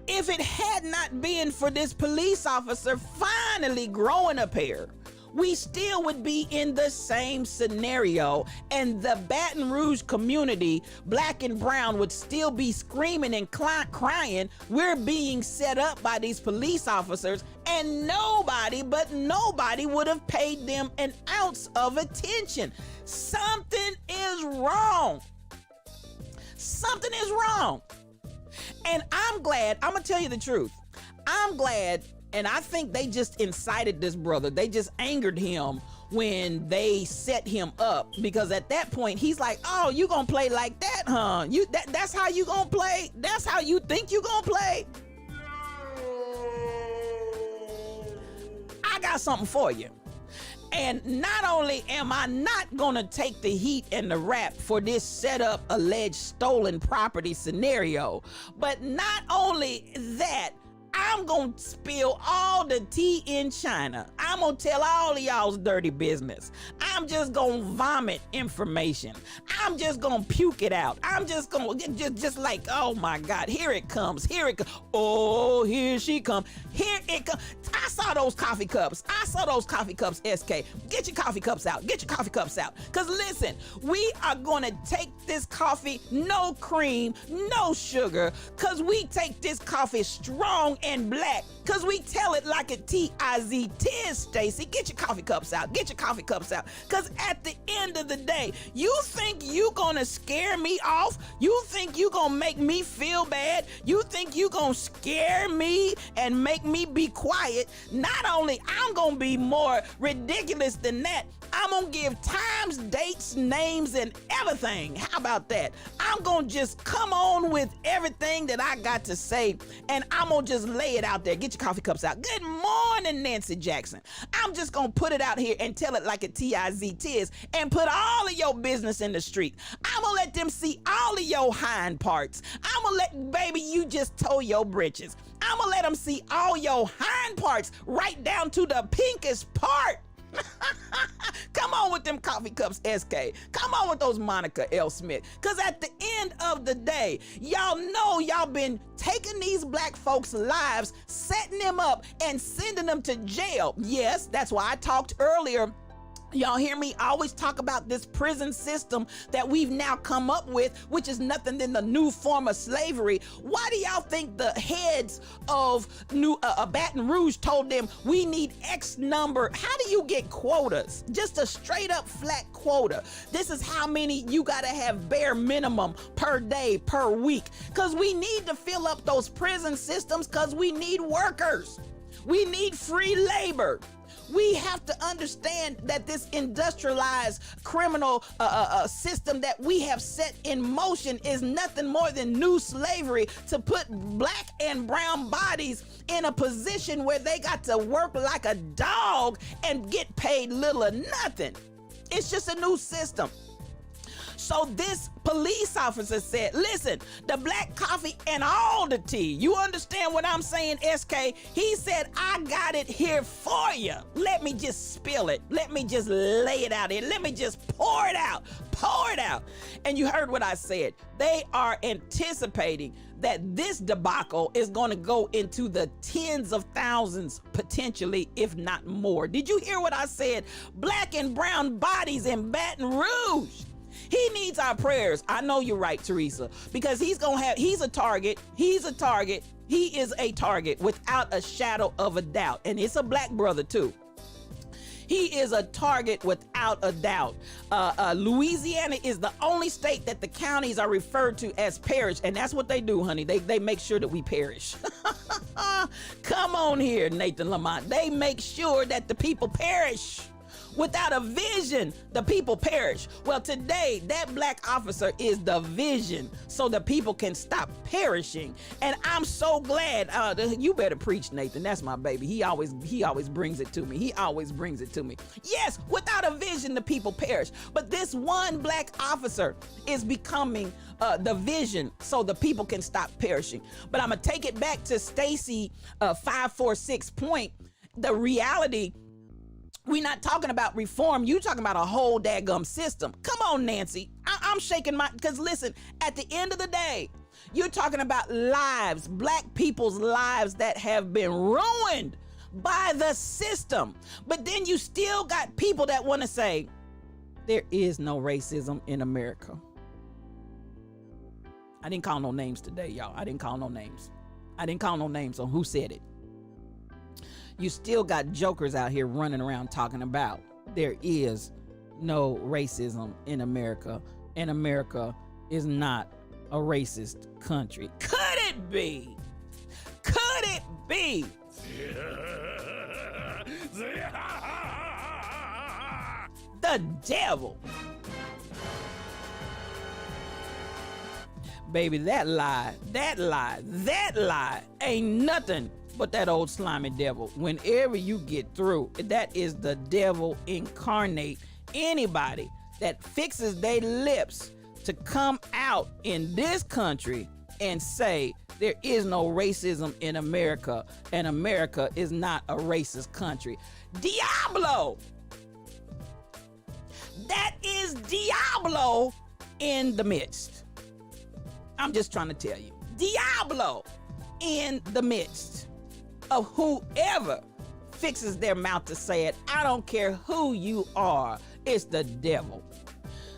If it had not been for this police officer finally growing a pair, we still would be in the same scenario, and the Baton Rouge community, Black and brown, would still be screaming and crying, we're being set up by these police officers, and nobody would have paid them an ounce of attention. Something is wrong. Something is wrong. And I'm glad, I'm gonna tell you the truth, I'm glad. And I think they just incited this brother. They just angered him when they set him up, because at that point he's like, oh, you gonna play like that, huh? That's how you gonna play? That's how you think you gonna play? I got something for you. And not only am I not gonna take the heat and the rap for this setup alleged stolen property scenario, but not only that, I'm gonna spill all the tea in China. I'm gonna tell all of y'all's dirty business. I'm just gonna vomit information. I'm just gonna puke it out. I'm just gonna just like, oh my God, here it comes, here it comes. Oh, here she comes, here it comes. I saw saw those coffee cups. I saw those coffee cups, SK. Get your coffee cups out. Get your coffee cups out. Because listen, we are going to take this coffee, no cream, no sugar, because we take this coffee strong and black, because we tell it like a T-I-Z. Tis, Stacy. Get your coffee cups out. Get your coffee cups out. Because at the end of the day, you think you going to scare me off? You think you going to make me feel bad? You think you going to scare me and make me be quiet? Not only I'm going to be more ridiculous than that, I'm going to give times, dates, names, and everything. How about that? I'm going to just come on with everything that I got to say, and I'm going to just lay it out there. Get your coffee cups out. Good morning, Nancy Jackson. I'm just going to put it out here and tell it like a T-I-Z tis and put all of your business in the street. I'm going to let them see all of your hind parts. I'm going to let, baby, you just toe your britches. I'm going to let them see all your hind parts right down to the pinkest part. Come on with them coffee cups, SK. Come on with those Monica L. Smith. Because at the end of the day, y'all know y'all been taking these black folks' lives, setting them up, and sending them to jail. Yes, that's why I talked earlier. Y'all hear me always talk about this prison system that we've now come up with, which is nothing than the new form of slavery. Why do y'all think the heads of Baton Rouge told them we need X number? How do you get quotas? Just a straight up flat quota. This is how many you gotta have bare minimum per day, per week. Cause we need to fill up those prison systems cause we need workers. We need free labor. We have to understand that this industrialized criminal system that we have set in motion is nothing more than new slavery to put black and brown bodies in a position where they got to work like a dog and get paid little or nothing. It's just a new system. So this police officer said, listen, the black coffee and all the tea. You understand what I'm saying, SK? He said, I got it here for you. Let me just spill it. Let me just lay it out here. Let me just pour it out. Pour it out. And you heard what I said. They are anticipating that this debacle is going to go into the tens of thousands, potentially, if not more. Did you hear what I said? Black and brown bodies in Baton Rouge. He needs our prayers. I know you're right, Teresa, because he's a target. He's a target. He is a target without a shadow of a doubt. And it's a black brother too. He is a target without a doubt. Louisiana is the only state that the counties are referred to as parish. And that's what they do, honey. They make sure that we perish. Come on here, Nathan Lamont. They make sure that the people perish. Without a vision, the people perish. Well, today, that black officer is the vision so the people can stop perishing. And I'm so glad. You better preach, Nathan. That's my baby. He always brings it to me. He always brings it to me. Yes, without a vision, the people perish. But this one black officer is becoming the vision so the people can stop perishing. But I'm going to take it back to Stacy 546 point. The reality, we're not talking about reform. You talking about a whole daggum system. Come on, Nancy. I'm shaking my, because listen, at the end of the day, you're talking about lives, black people's lives that have been ruined by the system. But then you still got people that want to say, there is no racism in America. I didn't call no names today, y'all. I didn't call no names. I didn't call no names on who said it. You still got jokers out here running around talking about there is no racism in America, and America is not a racist country. Could it be? Could it be? The devil. Baby, that lie ain't nothing but that old slimy devil. Whenever you get through, that is the devil incarnate. Anybody that fixes their lips to come out in this country and say there is no racism in America and America is not a racist country. Diablo! That is Diablo in the midst. I'm just trying to tell you. Diablo in the midst of whoever fixes their mouth to say it. I don't care who you are. It's the devil.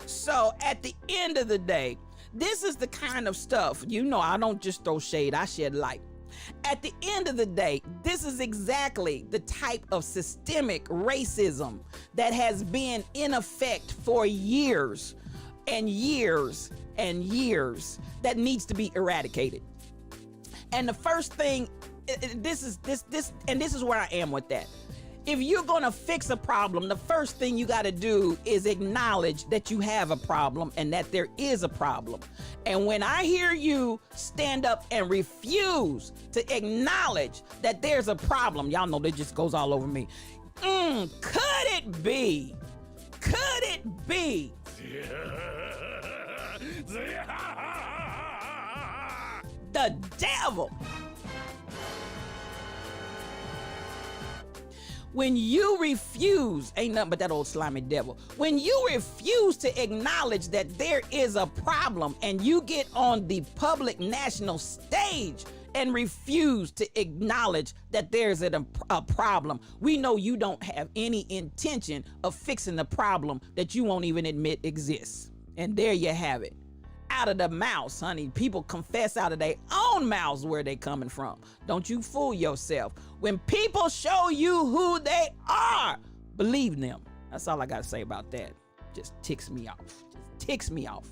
So at the end of the day, this is the kind of stuff, I don't just throw shade, I shed light. At the end of the day, this is exactly the type of systemic racism that has been in effect for years and years and years that needs to be eradicated. And the first thing, this is where I am with that. If you're going to fix a problem, the first thing you got to do is acknowledge that you have a problem and that there is a problem. And when I hear you stand up and refuse to acknowledge that there's a problem, y'all know that just goes all over me. Could it be? Could it be? The devil. When you refuse, ain't nothing but that old slimy devil. When you refuse to acknowledge that there is a problem and you get on the public national stage and refuse to acknowledge that there's a problem, we know you don't have any intention of fixing the problem that you won't even admit exists. And there you have it. Out of the mouths, honey. People confess out of their own mouths where they coming from. Don't you fool yourself. When people show you who they are, believe them. That's all I got to say about that. Just ticks me off. Just ticks me off.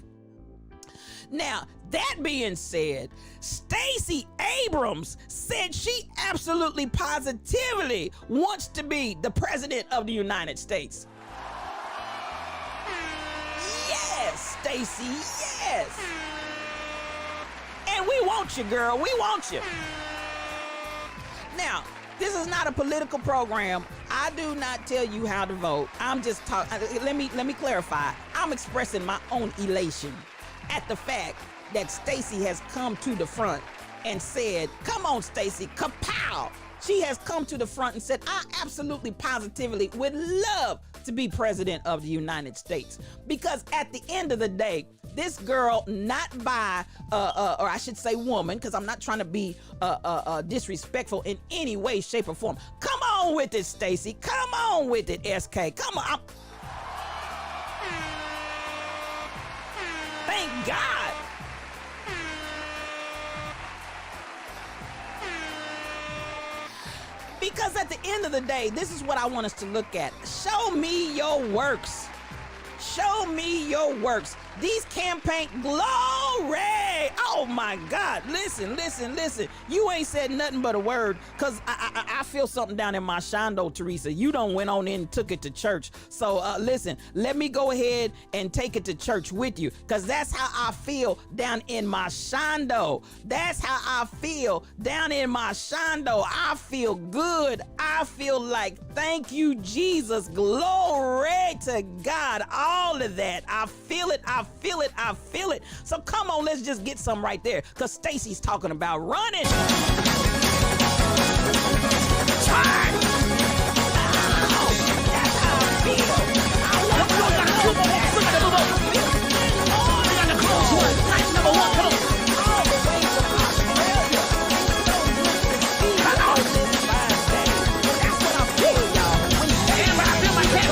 Now, that being said, Stacey Abrams said she absolutely positively wants to be the president of the United States. Yes, Stacey, yes. And we want you, girl. We want you. Now, this is not a political program. I do not tell you how to vote. I'm just talking. Let me clarify. I'm expressing my own elation at the fact that Stacey has come to the front and said, "Come on, Stacey, kapow!" She has come to the front and said, "I absolutely positively would love to be president of the United States." Because at the end of the day, this girl, not by, or I should say woman, because I'm not trying to be disrespectful in any way, shape, or form. Come on with it, Stacey. Come on with it, SK. Come on. Thank God. Because at the end of the day, this is what I want us to look at. Show me your works. Show me your works. These campaign glory. Oh my God. Listen. You ain't said nothing but a word, because I feel something down in my shondo, Teresa. You done went on in and took it to church. So listen, let me go ahead and take it to church with you, because that's how I feel down in my shondo. That's how I feel down in my shondo. I feel good. I feel like, thank you, Jesus. Glory to God. All of that. I feel it. I feel it. I feel it. So come on, let's just get some right there, because Stacey's talking about running. Turn. Oh, that's how I feel. I want to number one. Come on. All the way to Australia. That's what I feel, y'all. Everybody feel my head.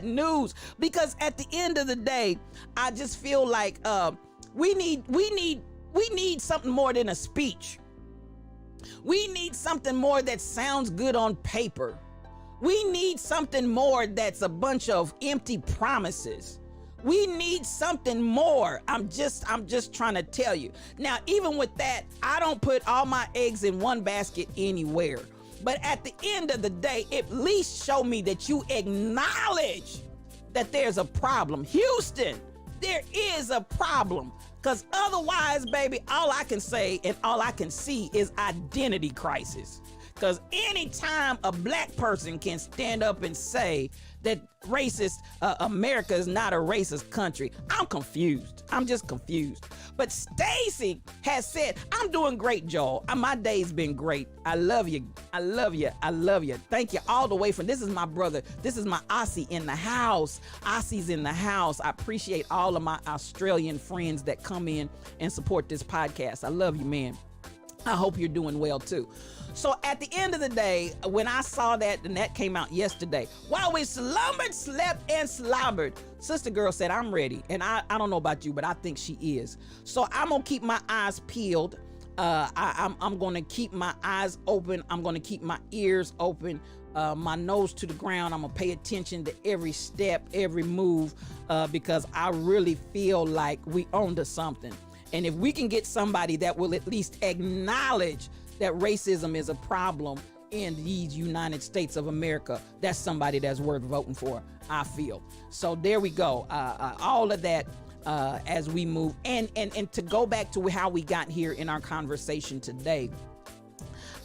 News, because at the end of the day, I just feel like we need something more than a speech. We need something more that sounds good on paper. We need something more that's a bunch of empty promises. We need something more. I'm just trying to tell you. Now, even with that, I don't put all my eggs in one basket anywhere. But at the end of the day, at least show me that you acknowledge that there's a problem. Houston, there is a problem. Because otherwise, baby, all I can say and all I can see is identity crisis. because anytime a black person can stand up and say that America is not a racist country, I'm confused. I'm just confused. But Stacey has said, I'm doing great, Joel. My day's been great. I love you. I love you. I love you. Thank you all the way from, this is my brother. This is my Aussie in the house. Aussie's in the house. I appreciate all of my Australian friends that come in and support this podcast. I love you, man. I hope you're doing well too. So at the end of the day, when I saw that, and that came out yesterday, while we slumbered, slept, and slobbered, Sister Girl said, I'm ready. And I don't know about you, but I think she is. So I'm going to keep my eyes peeled. I'm going to keep my eyes open. I'm going to keep my ears open, my nose to the ground. I'm going to pay attention to every step, every move, because I really feel like we own to something. And if we can get somebody that will at least acknowledge that racism is a problem in these United States of America, that's somebody that's worth voting for, I feel. So there we go. All of that as we move. And to go back to how we got here in our conversation today,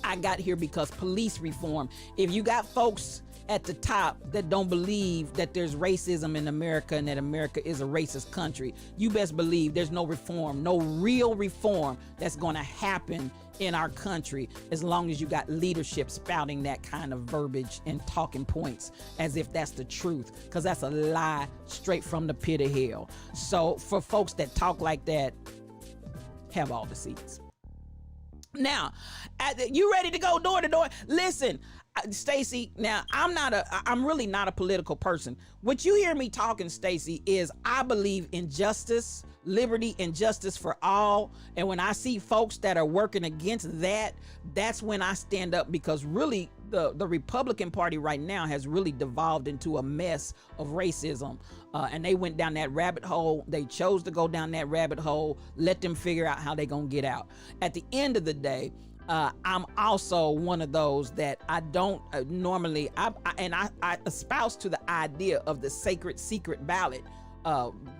I got here because police reform. If you got folks at the top that don't believe that there's racism in America and that America is a racist country, you best believe there's no reform, no real reform that's going to happen in our country as long as you got leadership spouting that kind of verbiage and talking points as if that's the truth, because that's a lie straight from the pit of hell. So for folks that talk like that, have all the seats. Now, you ready to go door to door? Listen, Stacey, now I'm really not a political person. What you hear me talking, Stacey, is I believe in justice, liberty, and justice for all. And when I see folks that are working against that, that's when I stand up, because really the Republican Party right now has really devolved into a mess of racism. And they went down that rabbit hole. They chose to go down that rabbit hole. Let them figure out how they're going to get out. At the end of the day, I'm also one of those that I don't normally, I espouse to the idea of the sacred secret ballot.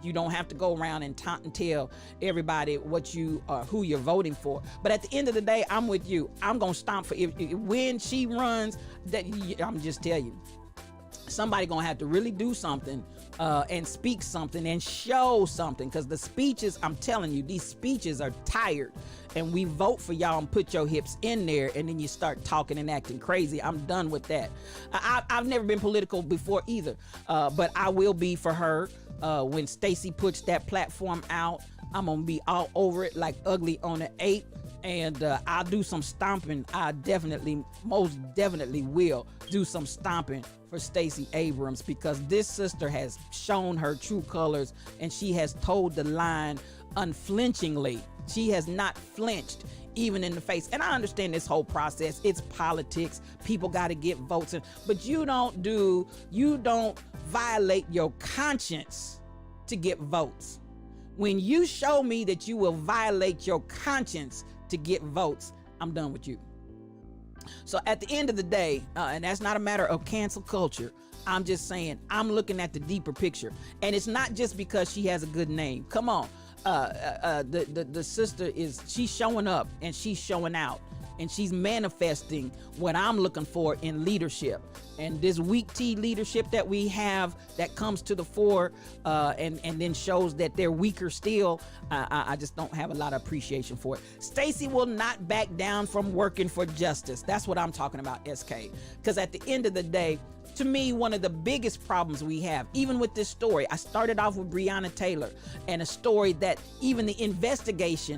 You don't have to go around and taunt and tell everybody what you who you're voting for. But at the end of the day, I'm with you. I'm gonna stomp for when she runs. That I'm just tell you, somebody gonna have to really do something and speak something and show something, because the speeches, I'm telling you, these speeches are tired. And we vote for y'all and put your hips in there, and then you start talking and acting crazy. I'm done with that. I've never been political before either, but I will be for her. When Stacey puts that platform out, I'm gonna be all over it like Ugly on an ape, and I'll do some stomping. I most definitely will do some stomping for Stacey Abrams, because this sister has shown her true colors, and she has told the line unflinchingly. She has not flinched even in the face. And I understand this whole process. It's politics. People got to get votes in, but you don't violate your conscience to get votes. When you show me that you will violate your conscience to get votes, I'm done with you. So at the end of the day, and that's not a matter of cancel culture, I'm just saying, I'm looking at the deeper picture. And it's not just because she has a good name. Come on. The sister she's showing up and she's showing out, and she's manifesting what I'm looking for in leadership. And this weak tea leadership that we have that comes to the fore and then shows that they're weaker still, I just don't have a lot of appreciation for it. Stacey will not back down from working for justice. That's what I'm talking about, SK. Because at the end of the day, to me, one of the biggest problems we have, even with this story, I started off with Breonna Taylor, and a story that even the investigators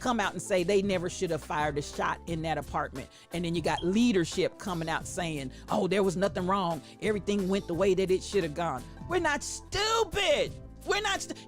come out and say they never should have fired a shot in that apartment. And then you got leadership coming out saying, oh, there was nothing wrong. Everything went the way that it should have gone. We're not stupid.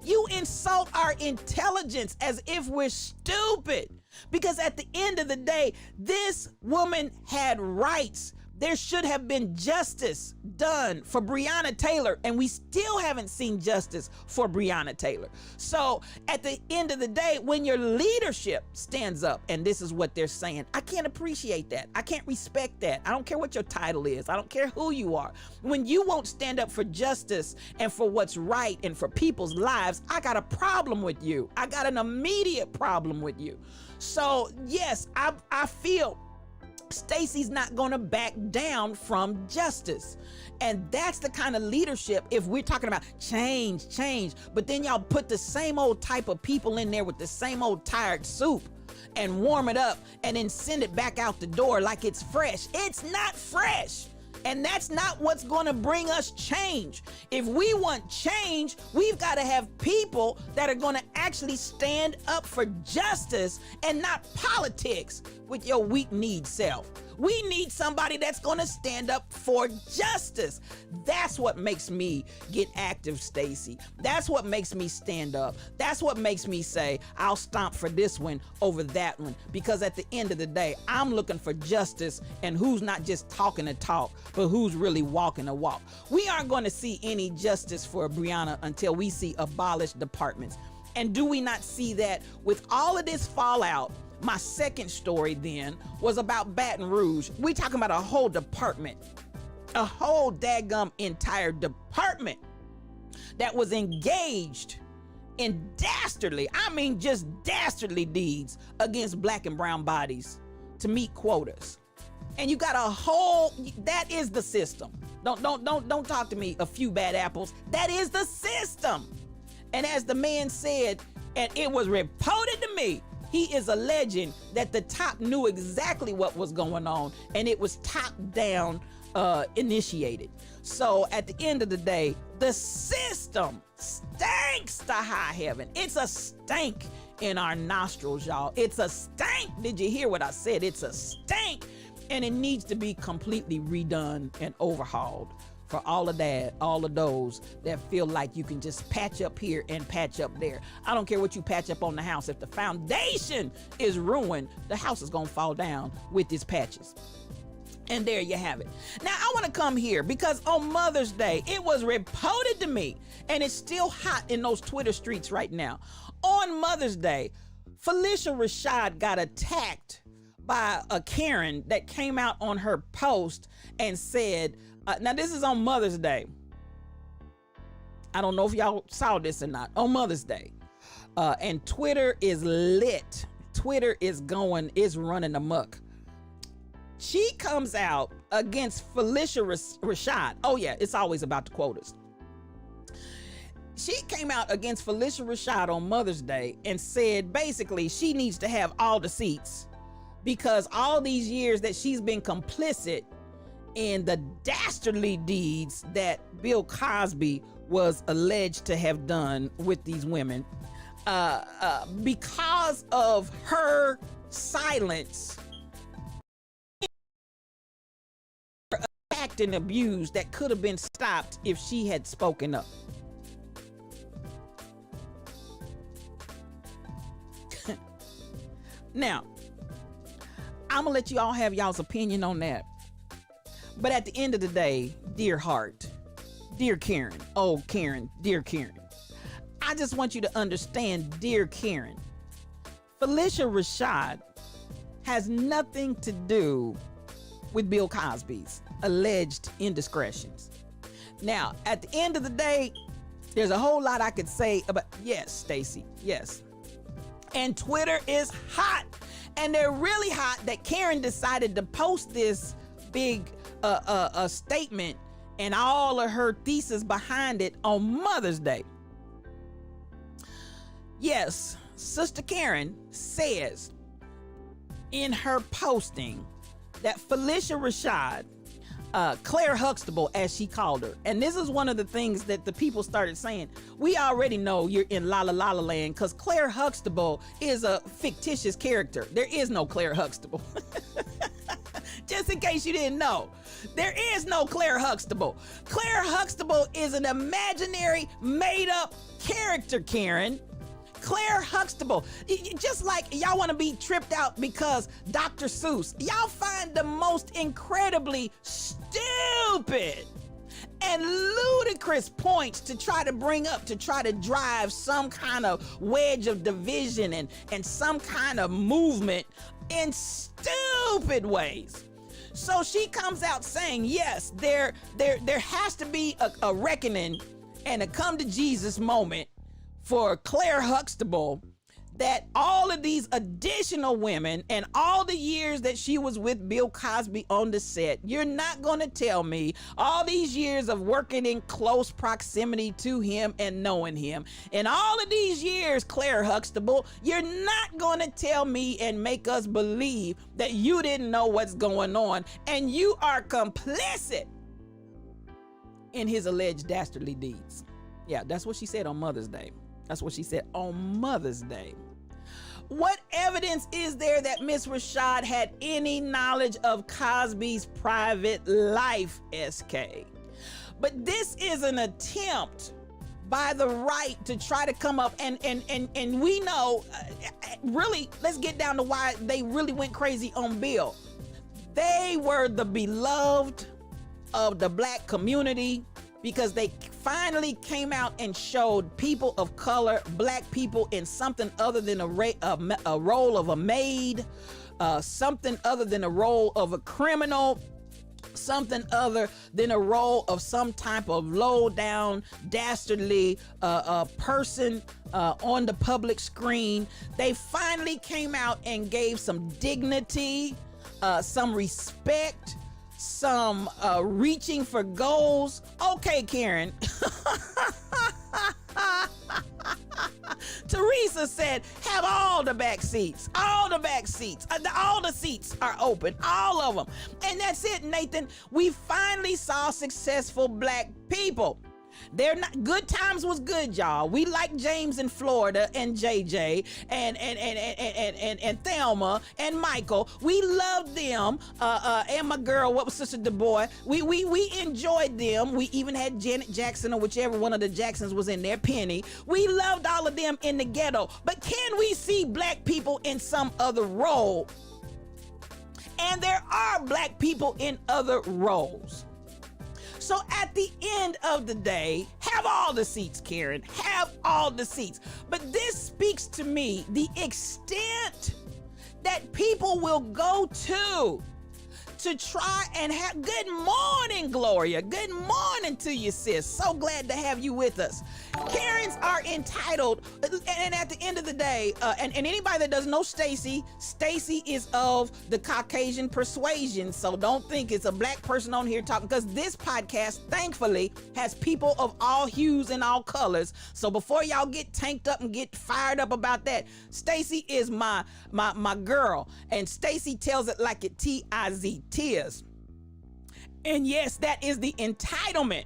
You insult our intelligence as if we're stupid. Because at the end of the day, this woman had rights. There should have been justice done for Breonna Taylor, and we still haven't seen justice for Breonna Taylor. So at the end of the day, when your leadership stands up and this is what they're saying, I can't appreciate that. I can't respect that. I don't care what your title is. I don't care who you are. When you won't stand up for justice and for what's right and for people's lives, I got a problem with you. I got an immediate problem with you. So yes, I feel Stacey's not going to back down from justice. And that's the kind of leadership, if we're talking about change, but then y'all put the same old type of people in there with the same old tired soup and warm it up and then send it back out the door like it's fresh. It's not fresh. And that's not what's going to bring us change. If we want change, we've got to have people that are going to actually stand up for justice and not politics with your weak-kneed self. We need somebody that's going to stand up for justice. That's what makes me get active, Stacey. That's what makes me stand up. That's what makes me say, I'll stomp for this one over that one. Because at the end of the day, I'm looking for justice and who's not just talking the talk, but who's really walking the walk. We aren't going to see any justice for Breonna until we see abolished departments. And do we not see that with all of this fallout? My second story then was about Baton Rouge. We talking about a whole department, a whole daggum entire department that was engaged in dastardly, I mean just dastardly deeds against black and brown bodies to meet quotas. And you got a whole, that is the system. Don't talk to me a few bad apples. That is the system. And as the man said, and it was reported to me, he is alleging that the top knew exactly what was going on and it was top down initiated. So at the end of the day, the system stinks to high heaven. It's a stink in our nostrils, y'all. It's a stink. Did you hear what I said? It's a stink. And it needs to be completely redone and overhauled for all of that, all of those that feel like you can just patch up here and patch up there. I don't care what you patch up on the house. If the foundation is ruined, the house is gonna fall down with its patches. And there you have it. Now I wanna come here because on Mother's Day, it was reported to me, and it's still hot in those Twitter streets right now. On Mother's Day, Phylicia Rashad got attacked by a Karen that came out on her post and said, now this is on Mother's Day. I don't know if y'all saw this or not. On Mother's Day. And Twitter is lit. Twitter is running amok. She comes out against Phylicia Rashad. Oh yeah, it's always about the quotas. She came out against Phylicia Rashad on Mother's Day and said basically she needs to have all the seats because all these years that she's been complicit in the dastardly deeds that Bill Cosby was alleged to have done with these women, because of her silence, attacked and abused that could have been stopped if she had spoken up. Now, I'm gonna let you all have y'all's opinion on that. But at the end of the day, dear heart, dear Karen, oh Karen, dear Karen, I just want you to understand, dear Karen, Phylicia Rashad has nothing to do with Bill Cosby's alleged indiscretions. Now, at the end of the day, there's a whole lot I could say about, yes, Stacey, yes. And Twitter is hot. And they're really hot that Karen decided to post this big a statement and all of her thesis behind it on Mother's Day. Yes, Sister Karen says in her posting that Phylicia Rashad, Claire Huxtable, as she called her, and this is one of the things that the people started saying, we already know you're in La La La La Land because Claire Huxtable is a fictitious character. There is no Claire Huxtable. Just in case you didn't know, there is no Claire Huxtable. Claire Huxtable is an imaginary, made-up character, Karen. Claire Huxtable, just like y'all want to be tripped out because Dr. Seuss, y'all find the most incredibly stupid and ludicrous points to try to bring up to try to drive some kind of wedge of division and some kind of movement in stupid ways. So she comes out saying, yes, there has to be a reckoning and a come to Jesus moment for Claire Huxtable that all of these additional women and all the years that she was with Bill Cosby on the set, you're not going to tell me all these years of working in close proximity to him and knowing him, and all of these years, Claire Huxtable, you're not going to tell me and make us believe that you didn't know what's going on and you are complicit in his alleged dastardly deeds. Yeah, that's what she said on Mother's Day. That's what she said on Mother's Day. What evidence is there that Miss Rashad had any knowledge of Cosby's private life, SK? But this is an attempt by the right to try to come up and we know, really, let's get down to why they really went crazy on Bill. They were the beloved of the black community because they finally came out and showed people of color, black people, in something other than a role of a maid, something other than a role of a criminal, something other than a role of some type of low down, dastardly person on the public screen. They finally came out and gave some dignity, some respect, some reaching for goals. Okay, Karen. Teresa said, have all the back seats. All the back seats. All the seats are open. All of them. And that's it, Nathan. We finally saw successful black people. They're not good. Times was good, y'all. We like James in Florida and JJ and Thelma and Michael. We loved them. And my girl, what was Sister DuBois? We enjoyed them. We even had Janet Jackson or whichever one of the Jacksons was in there, Penny. We loved all of them in the ghetto. But can we see black people in some other role? And there are black people in other roles. So at the end of the day, have all the seats, Karen. Have all the seats. But this speaks to me the extent that people will go to try and have. Good morning, Gloria. Good morning to you, sis. So glad to have you with us. Karens are entitled, and at the end of the day, and anybody that doesn't know Stacy is of the Caucasian persuasion, so don't think it's a black person on here talking, because this podcast, thankfully, has people of all hues and all colors. So before y'all get tanked up and get fired up about that, Stacy is my girl, and Stacy tells it like it T-I-Z, tears. And yes, that is the entitlement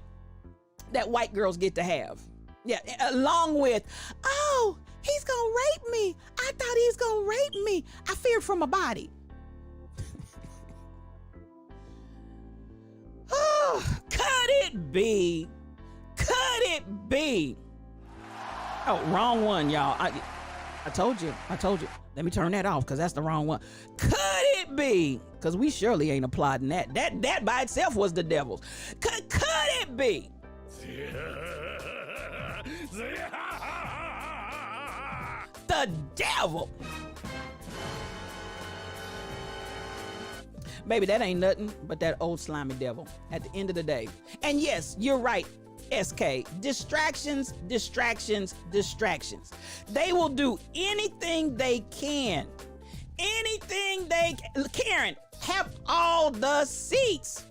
that white girls get to have. Yeah, along with, oh, he's gonna rape me. I thought he was gonna rape me. I feared for my body. Oh, could it be? Could it be? Oh, wrong one, y'all. I told you. Let me turn that off because that's the wrong one. Could it be? Because we surely ain't applauding that. That by itself was the devil's. Could it be? The devil. Baby, that ain't nothing but that old slimy devil at the end of the day. And yes, you're right, SK. Distractions. They will do anything they can. Karen, have all the seats.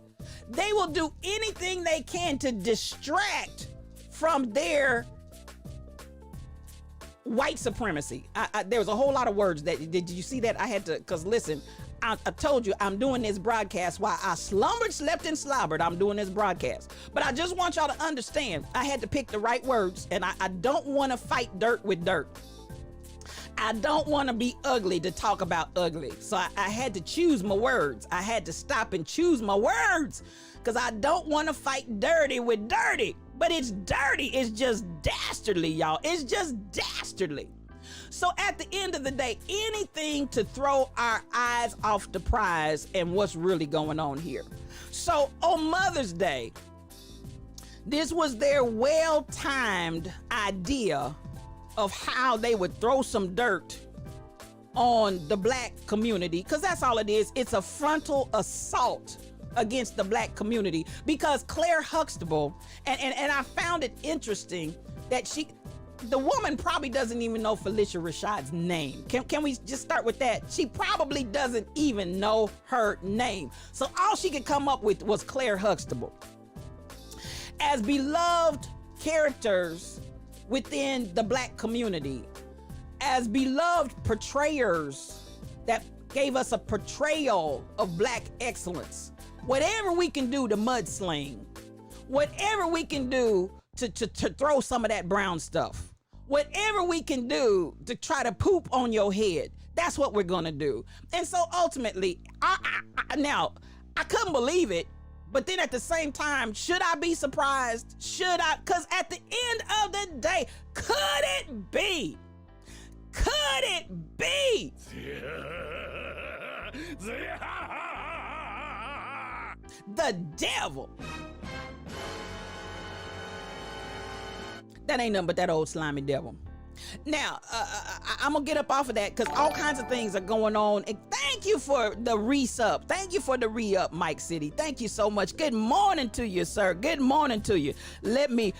They will do anything they can to distract from their white supremacy. There was a whole lot of words that, did you see that? I had to, because listen, I told you I'm doing this broadcast while I slumbered, slept, and slobbered. I'm doing this broadcast. But I just want y'all to understand, I had to pick the right words, and I don't want to fight dirt with dirt. I don't want to be ugly to talk about ugly. So I had to choose my words. I had to stop and choose my words because I don't want to fight dirty with dirty. But it's dirty. It's just dastardly, y'all. It's just dastardly. So at the end of the day, anything to throw our eyes off the prize and what's really going on here. So on Mother's Day, this was their well-timed idea of how they would throw some dirt on the black community, because that's all it is. It's a frontal assault against the black community, because Claire Huxtable, and I found it interesting that the woman probably doesn't even know Phylicia Rashad's name. Can we just start with that? She probably doesn't even know her name. So all she could come up with was Claire Huxtable. As beloved characters within the Black community, as beloved portrayers that gave us a portrayal of Black excellence, whatever we can do to mudsling, whatever we can do to throw some of that brown stuff, whatever we can do to try to poop on your head, that's what we're gonna do. And so ultimately, now, I couldn't believe it, but then at the same time, should I be surprised? Should I? Because at the end of the day, could it be? Could it be? The devil. That ain't nothing but that old slimy devil. Now, I'm gonna get up off of that because all kinds of things are going on. And thank you for the re-sub. Thank you for the re-up, Mike City. Thank you so much. Good morning to you, sir. Good morning to you. Let me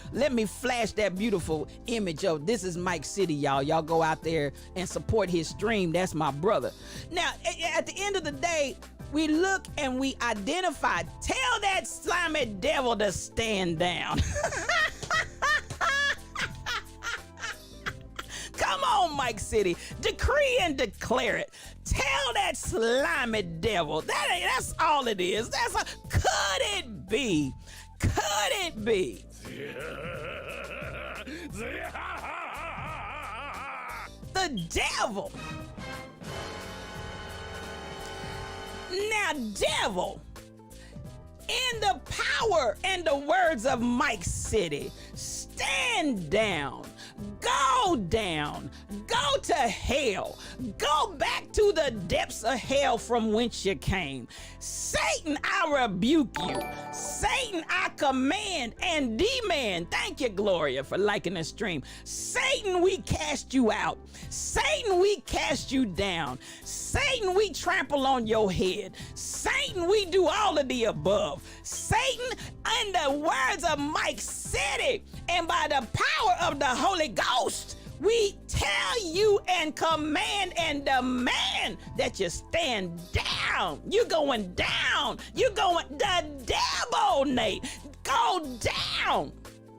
flash that beautiful image of this is Mike City, y'all. Y'all go out there and support his stream. That's my brother. Now, at the end of the day, we look and we identify. Tell that slimy devil to stand down. Come on, Mike City. Decree and declare it. Tell that slimy devil. That's all it is. Could it be? Could it be? The devil. Now, devil, in the power and the words of Mike City, stand down. Go down, go to hell, go back to the depths of hell from whence you came. Satan, I rebuke you. Satan, I command and demand. Thank you, Gloria, for liking the stream. Satan, we cast you out. Satan, we cast you down. Satan, we trample on your head. Satan, we do all of the above. Satan, in the words of Mike City, and by the power of the Holy Ghost, we tell you and command and demand that you stand down. You going down. You going, the devil, Nate, go down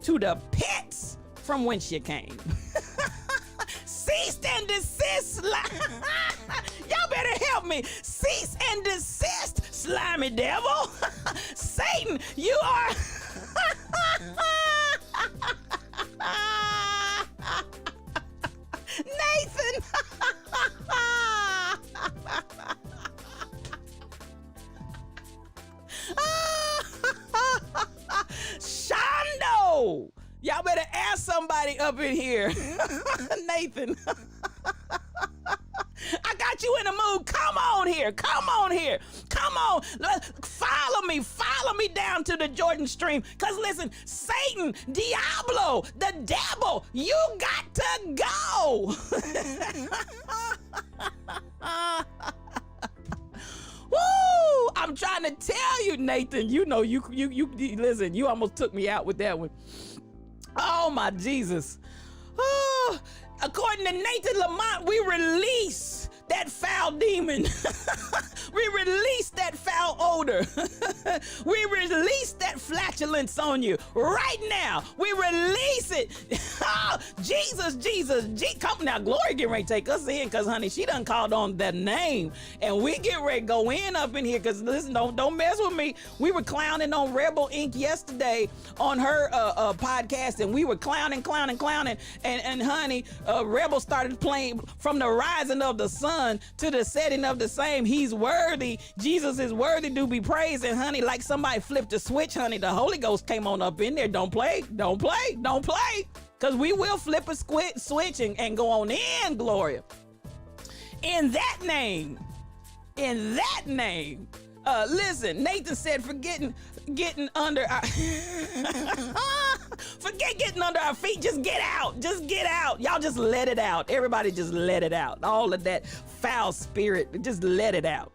to the pits from whence you came. Cease and desist. Y'all better help me. Cease and desist, slimy devil. Satan, you are... Nathan. Shondo. Y'all better ask somebody up in here. Nathan. I got you in the mood. Come on here. Come on here. Come on. Follow me down to the Jordan stream. Because listen, Satan, Diablo, the devil, you got to go. Woo! I'm trying to tell you, Nathan. You know, you listen, you almost took me out with that one. Oh, my Jesus. Oh, according to Nathan Lamont, we release that foul demon. We release that foul odor. We release that flatulence on you right now. We release it. Oh, Jesus. Come now, Glory get ready to take us in because, honey, she done called on that name. And we get ready to go in up in here because, listen, don't mess with me. We were clowning on Rebel Inc. yesterday on her podcast, and we were clowning. And honey, Rebel started playing from the rising of the sun to the setting of the same. He's worthy. Jesus is worthy to be praised. And honey, like somebody flipped a switch, honey, the Holy Ghost came on up in there. Don't play. Because we will flip a switch and go on in, Gloria. In that name. Listen, Nathan said, getting under our forget getting under our feet. Just get out. Y'all just let it out. Everybody just let it out. All of that foul spirit, just let it out.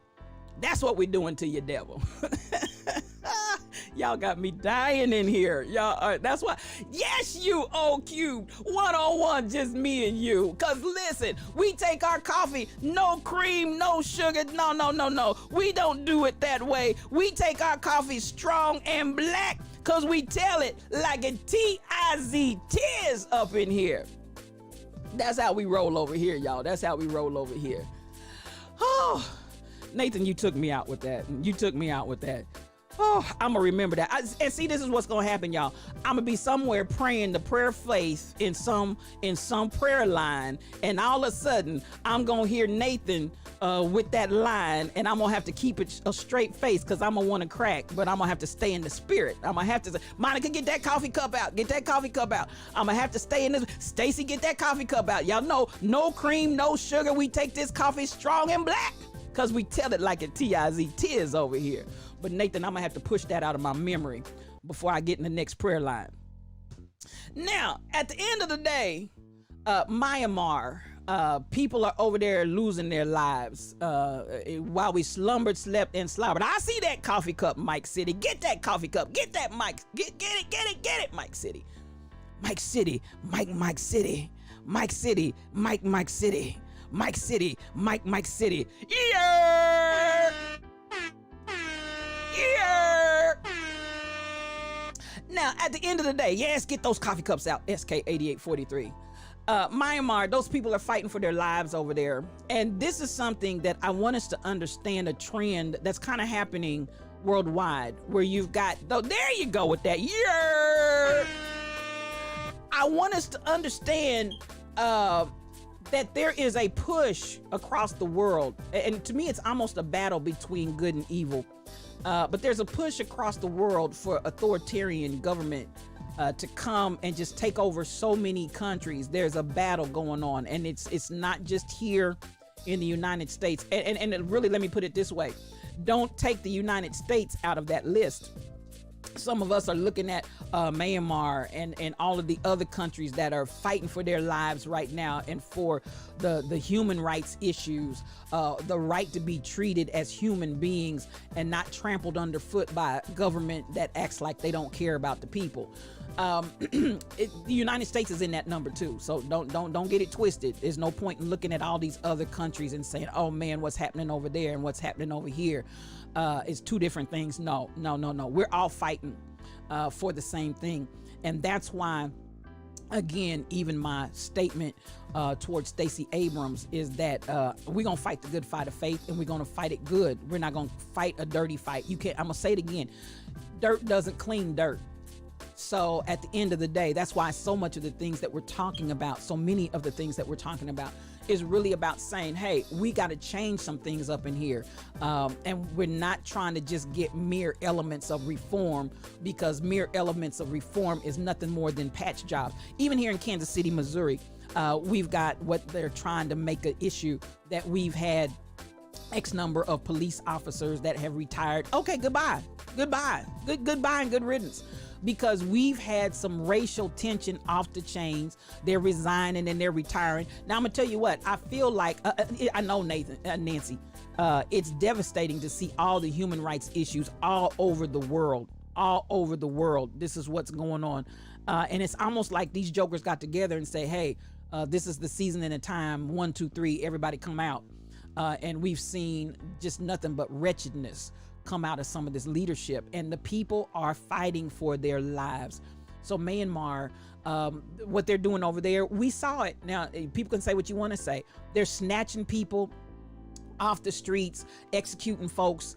That's what we're doing to you, devil. Y'all got me dying in here. Y'all, that's why. Yes, you O Cubed 101, just me and you. Cause listen, we take our coffee, no cream, no sugar. No, no, no, no. We don't do it that way. We take our coffee strong and black, cause we tell it like a T-I-Z, tears up in here. That's how we roll over here, y'all. That's how we roll over here. Oh, Nathan, you took me out with that. You took me out with that. Oh, I'm gonna remember that. And see, this is what's gonna happen, y'all. I'm gonna be somewhere praying the prayer of faith in some prayer line, and all of a sudden, I'm gonna hear Nathan with that line, and I'm gonna have to keep it a straight face because I'm gonna want to crack, but I'm gonna have to stay in the spirit. I'm gonna have to say, Monica, get that coffee cup out. Get that coffee cup out. I'm gonna have to stay in this. Stacy, get that coffee cup out. Y'all know, no cream, no sugar. We take this coffee strong and black because we tell it like a T-I-Z, tears over here. But Nathan, I'm gonna have to push that out of my memory before I get in the next prayer line. Now, at the end of the day, Myanmar, people are over there losing their lives while we slumbered, slept, and slobbered. I see that coffee cup, Mike City. Get that coffee cup. Get that Mike. Get it, Mike City. Mike City, Mike City. Mike City, Mike City. Mike City, Mike City. Yeah! Yeah! Now, at the end of the day, yes, get those coffee cups out, SK8843. Myanmar, those people are fighting for their lives over there. And this is something that I want us to understand, a trend that's kind of happening worldwide, where you've got, there you go with that. Yeah! I want us to understand that there is a push across the world. And to me, it's almost a battle between good and evil. But there's a push across the world for authoritarian government to come and just take over so many countries. There's a battle going on, and it's not just here in the United States. And really, let me put it this way. Don't take the United States out of that list. Some of us are looking at Myanmar and all of the other countries that are fighting for their lives right now and for the human rights issues, the right to be treated as human beings and not trampled underfoot by a government that acts like they don't care about the people. The United States is in that number too, so don't get it twisted. There's no point in looking at all these other countries and saying, oh man, what's happening over there and what's happening over here. It's two different things. No. We're all fighting for the same thing. And that's why, again, even my statement towards Stacey Abrams is that we're going to fight the good fight of faith, and we're going to fight it good. We're not going to fight a dirty fight. I'm going to say it again. Dirt doesn't clean dirt. So at the end of the day, that's why so much of the things that we're talking about, so many of the things that we're talking about is really about saying, hey, we got to change some things up in here. And we're not trying to just get mere elements of reform, because mere elements of reform is nothing more than patch jobs. Even here in Kansas City, Missouri, we've got what they're trying to make an issue that we've had X number of police officers that have retired. Okay, goodbye and good riddance. Because we've had some racial tension off the chains. They're resigning and they're retiring. Now, I'm gonna tell you what, I feel like, I know Nancy, it's devastating to see all the human rights issues all over the world. This is what's going on. And it's almost like these jokers got together and say, hey, this is the season and the time, 1, 2, 3, everybody come out. And we've seen just nothing but wretchedness come out of some of this leadership, and the people are fighting for their lives. So Myanmar, what they're doing over there, we saw it. Now, people can say what you want to say. They're snatching people off the streets, executing folks.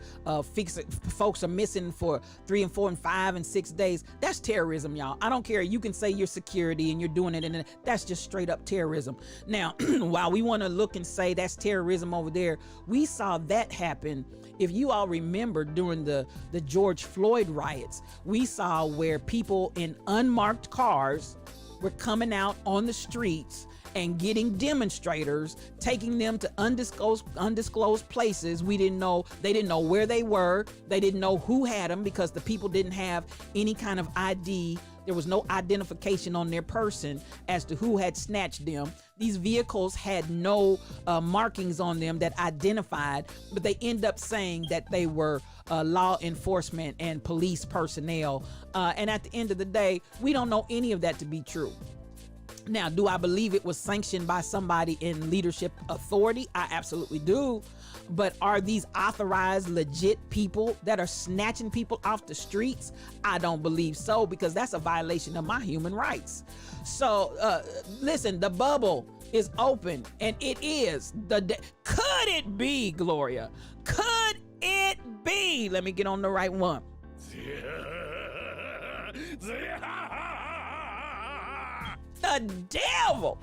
Folks are missing for 3 and 4 and 5 and 6 days. That's terrorism, y'all. I don't care. You can say you're security and you're doing it, and that's just straight up terrorism. Now, while we want to look and say that's terrorism over there, we saw that happen. If you all remember during the George Floyd riots, we saw where people in unmarked cars were coming out on the streets and getting demonstrators, taking them to undisclosed places. They didn't know where they were. They didn't know who had them, because the people didn't have any kind of ID There was no identification on their person as to who had snatched them. These vehicles had no markings on them that identified, but they end up saying that they were law enforcement and police personnel. And at the end of the day, we don't know any of that to be true. Now, do I believe it was sanctioned by somebody in leadership authority? I absolutely do. But are these authorized, legit people that are snatching people off the streets? I don't believe so, because that's a violation of my human rights. So listen, the bubble is open, and it is. Could it be, Gloria? Could it be? Let me get on the right one. The devil.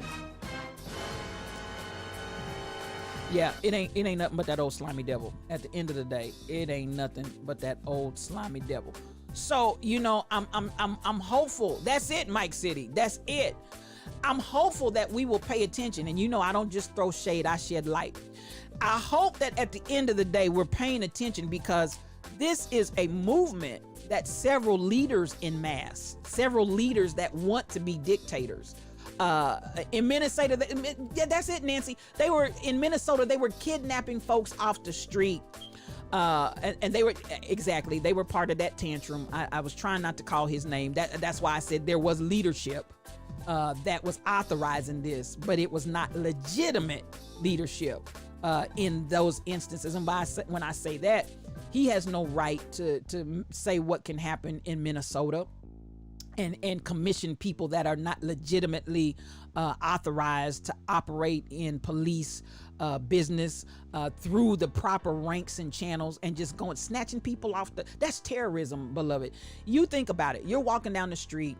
Yeah, it ain't nothing but that old slimy devil. At the end of the day, it ain't nothing but that old slimy devil. So, you know, I'm hopeful. That's it, Mike City. That's it. I'm hopeful that we will pay attention. And you know, I don't just throw shade, I shed light. I hope that at the end of the day, we're paying attention, because this is a movement that several leaders in mass, several leaders that want to be dictators. In Minnesota, yeah, that's it, Nancy. They were in Minnesota. They were kidnapping folks off the street. And they were part of that tantrum. I was trying not to call his name. That's why I said there was leadership that was authorizing this, but it was not legitimate leadership in those instances. And when I say that, he has no right to say what can happen in Minnesota and commission people that are not legitimately authorized to operate in police business through the proper ranks and channels, and just going snatching people off that's terrorism, beloved. You think about it. You're walking down the street,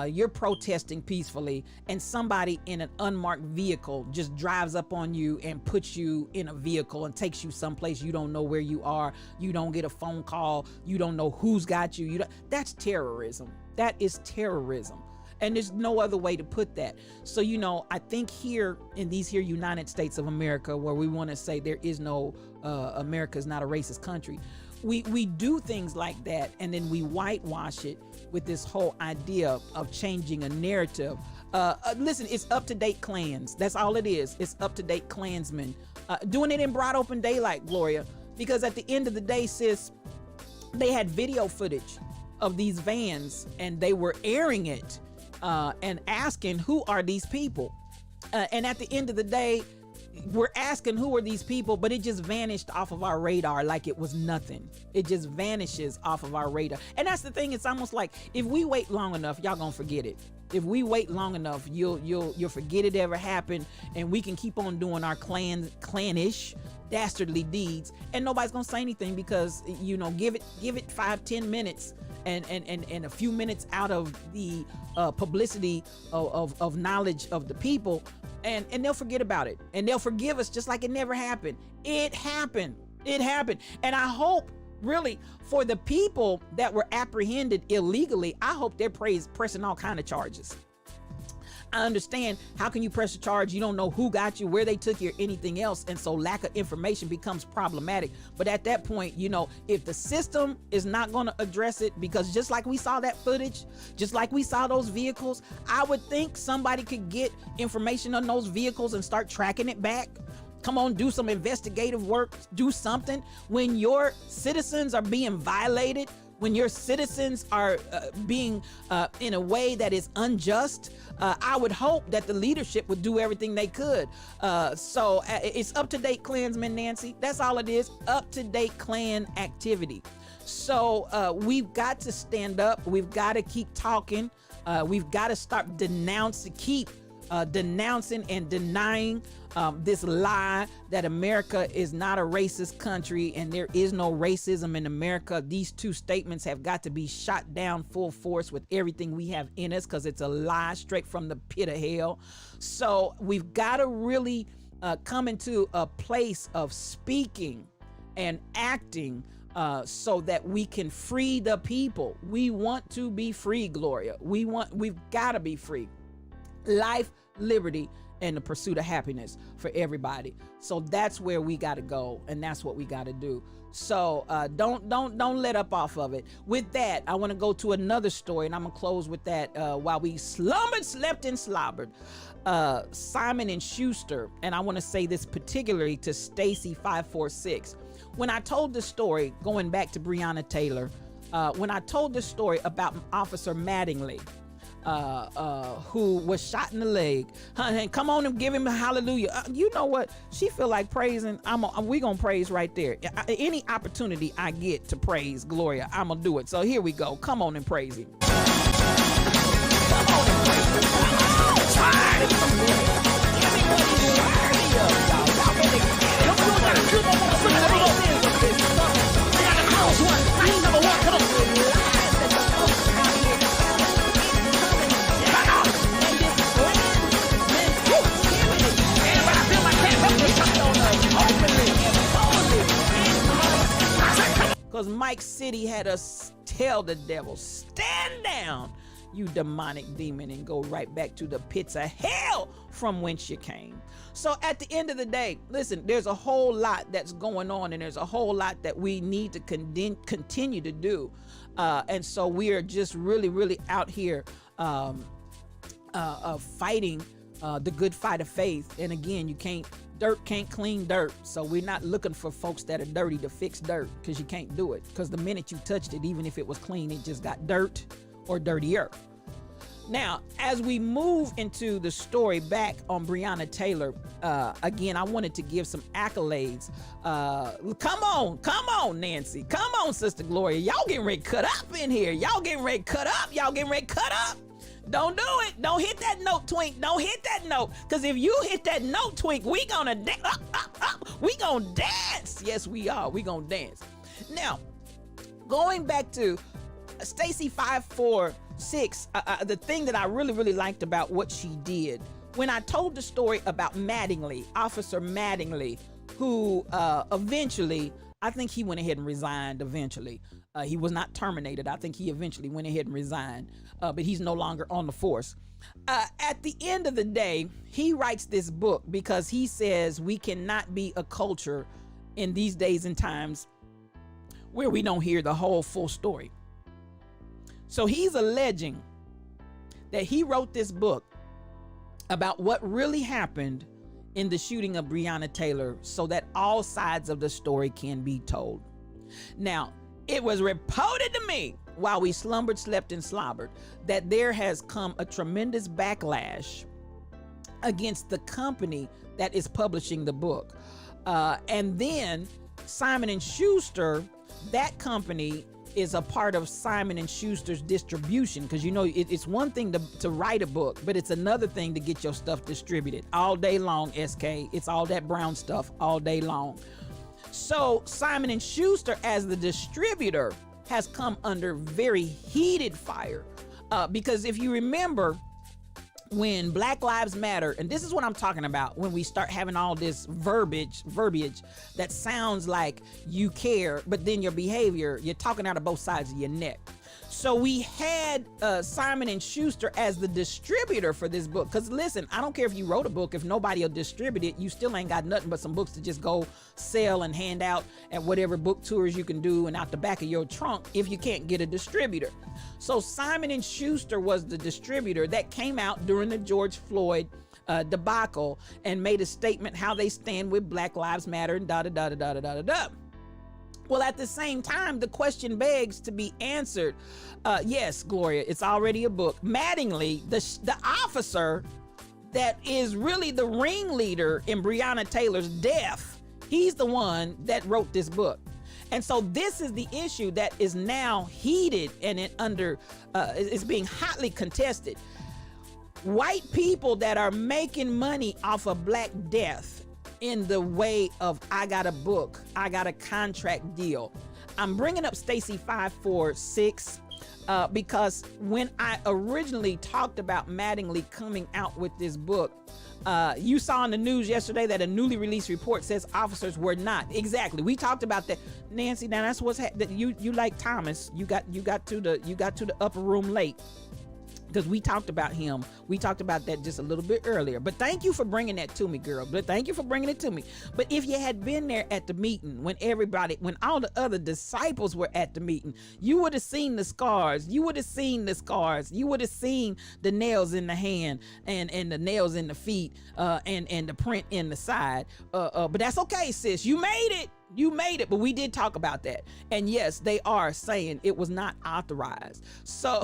you're protesting peacefully, and somebody in an unmarked vehicle just drives up on you and puts you in a vehicle and takes you someplace you don't know where you are. You don't get a phone call. You don't know who's got you. That's terrorism. That is terrorism. And there's no other way to put that. So, you know, I think here in these here United States of America, where we want to say there is no, America is not a racist country, we do things like that, and then we whitewash it with this whole idea of changing a narrative. Listen, it's up-to-date Klans. That's all it is. It's up-to-date Klansmen doing it in broad open daylight, Gloria, because at the end of the day, sis, they had video footage of these vans, and they were airing it and asking, who are these people? And at the end of the day, we're asking, who are these people? But it just vanished off of our radar like it was nothing. It just vanishes off of our radar. And that's the thing. It's almost like if we wait long enough, y'all gonna forget it. If we wait long enough, you'll forget it ever happened, and we can keep on doing our clannish, dastardly deeds, and nobody's gonna say anything, because, you know, give it 5-10 minutes and a few minutes out of the publicity of knowledge of the people, and they'll forget about it, and they'll forgive us just like it never happened. It happened. And I hope, really, for the people that were apprehended illegally, I hope they're pressing all kind of charges. I understand, how can you press a charge? You don't know who got you, where they took you, or anything else. And so lack of information becomes problematic. But at that point, you know, if the system is not going to address it, because just like we saw that footage, just like we saw those vehicles, I would think somebody could get information on those vehicles and start tracking it back. Come on, do some investigative work, do something. When your citizens are being violated, when your citizens are being in a way that is unjust, I would hope that the leadership would do everything they could. So it's up-to-date Klansmen, Nancy. That's all it is, up-to-date Klan activity. So we've got to stand up. We've got to keep talking. We've got to start denouncing and denying this lie that America is not a racist country and there is no racism in America. These two statements have got to be shot down full force with everything we have in us, because it's a lie straight from the pit of hell. So we've got to really come into a place of speaking and acting so that we can free the people. We want to be free, Gloria. We've got to be free. Life, liberty, and the pursuit of happiness for everybody. So that's where we got to go, and that's what we got to do. So don't let up off of it. With that, I want to go to another story, and I'm gonna close with that. While we slumbered, slept, and slobbered, Simon and Schuster, and I want to say this particularly to Stacy 546. When I told the story, going back to Breonna Taylor, when I told the story about Officer Mattingly, who was shot in the leg, and come on and give him a hallelujah. You know what? She feel like praising. We gonna praise right there. Any opportunity I get to praise Gloria, I'm gonna do it. So here we go. Come on and praise him. Come on and praise him. Come on. Give me what he's worthy of, y'all. Y'all better get it. I got a close one. I ain't number one. Come on. Because Mike City had us tell the devil, stand down, you demonic demon, and go right back to the pits of hell from whence you came. So at the end of the day, listen, there's a whole lot that's going on, and there's a whole lot that we need to continue to do. And so we are just really out here fighting the good fight of faith. And again, dirt can't clean dirt. So we're not looking for folks that are dirty to fix dirt, because you can't do it. Because the minute you touched it, even if it was clean, it just got dirt or dirtier. Now, as we move into the story back on Breonna Taylor, again, I wanted to give some accolades. Come on, Nancy. Come on, Sister Gloria. Y'all getting ready to cut up in here. Y'all getting ready to cut up. Don't do it. Don't hit that note, Twink. Don't hit that note. Because if you hit that note, Twink, we gonna we gonna dance. Yes, we are. We gonna dance. Now, going back to Stacy 546, the thing that I really liked about what she did, when I told the story about Mattingly, Officer Mattingly, who eventually, I think he went ahead and resigned eventually. He was not terminated. I think he eventually went ahead and resigned, but he's no longer on the force. At the end of the day, he writes this book because he says we cannot be a culture in these days and times where we don't hear the whole full story. So he's alleging that he wrote this book about what really happened in the shooting of Breonna Taylor so that all sides of the story can be told. Now, it was reported to me while we slumbered, slept, and slobbered that there has come a tremendous backlash against the company that is publishing the book. And then Simon & Schuster, that company is a part of Simon & Schuster's distribution, because you know it's one thing to write a book, but it's another thing to get your stuff distributed all day long. SK, it's all that brown stuff all day long. So Simon & Schuster, as the distributor, has come under very heated fire because if you remember, when Black Lives Matter, and this is what I'm talking about, when we start having all this verbiage that sounds like you care, but then your behavior, you're talking out of both sides of your neck. So we had Simon & Schuster as the distributor for this book. Because listen, I don't care if you wrote a book, if nobody will distribute it, you still ain't got nothing but some books to just go sell and hand out at whatever book tours you can do and out the back of your trunk if you can't get a distributor. So Simon & Schuster was the distributor that came out during the George Floyd debacle and made a statement how they stand with Black Lives Matter and da-da-da-da-da-da-da-da. Well, at the same time, the question begs to be answered. Yes, Gloria, it's already a book. Mattingly, the officer that is really the ringleader in Breonna Taylor's death, he's the one that wrote this book. And so this is the issue that is now heated and is being hotly contested. White people that are making money off of Black death in the way of, I got a book, I got a contract deal. I'm bringing up Stacy 546 because when I originally talked about Mattingly coming out with this book, you saw in the news yesterday that a newly released report says officers were not. Exactly, we talked about that, Nancy. Now that's what's that you like Thomas. You got to the upper room late. because we talked about him. We talked about that just a little bit earlier. But thank you for bringing that to me, girl. But thank you for bringing it to me. But if you had been there at the meeting when all the other disciples were at the meeting, you would have seen the scars. You would have seen the scars. You would have seen the nails in the hand and the nails in the feet and the print in the side. But that's okay, sis. You made it. You made it, but we did talk about that. And yes, they are saying it was not authorized. So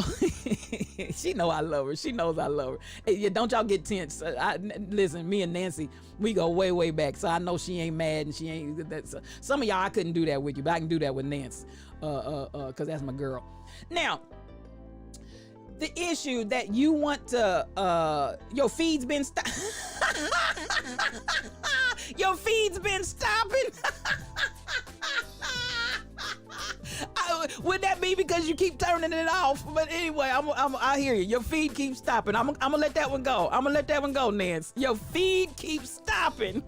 she know I love her. She knows I love her. Hey, don't y'all get tense. Listen, me and Nancy, we go way, way back. So I know she ain't mad and she ain't. Some of y'all, I couldn't do that with you, but I can do that with Nancy because that's my girl. Now, the issue that you want to, your feed's been your feed's been stopping. Would that be because you keep turning it off? But anyway, I hear you. Your feed keeps stopping. I'm gonna let that one go. I'm gonna let that one go, Nance. Your feed keeps stopping.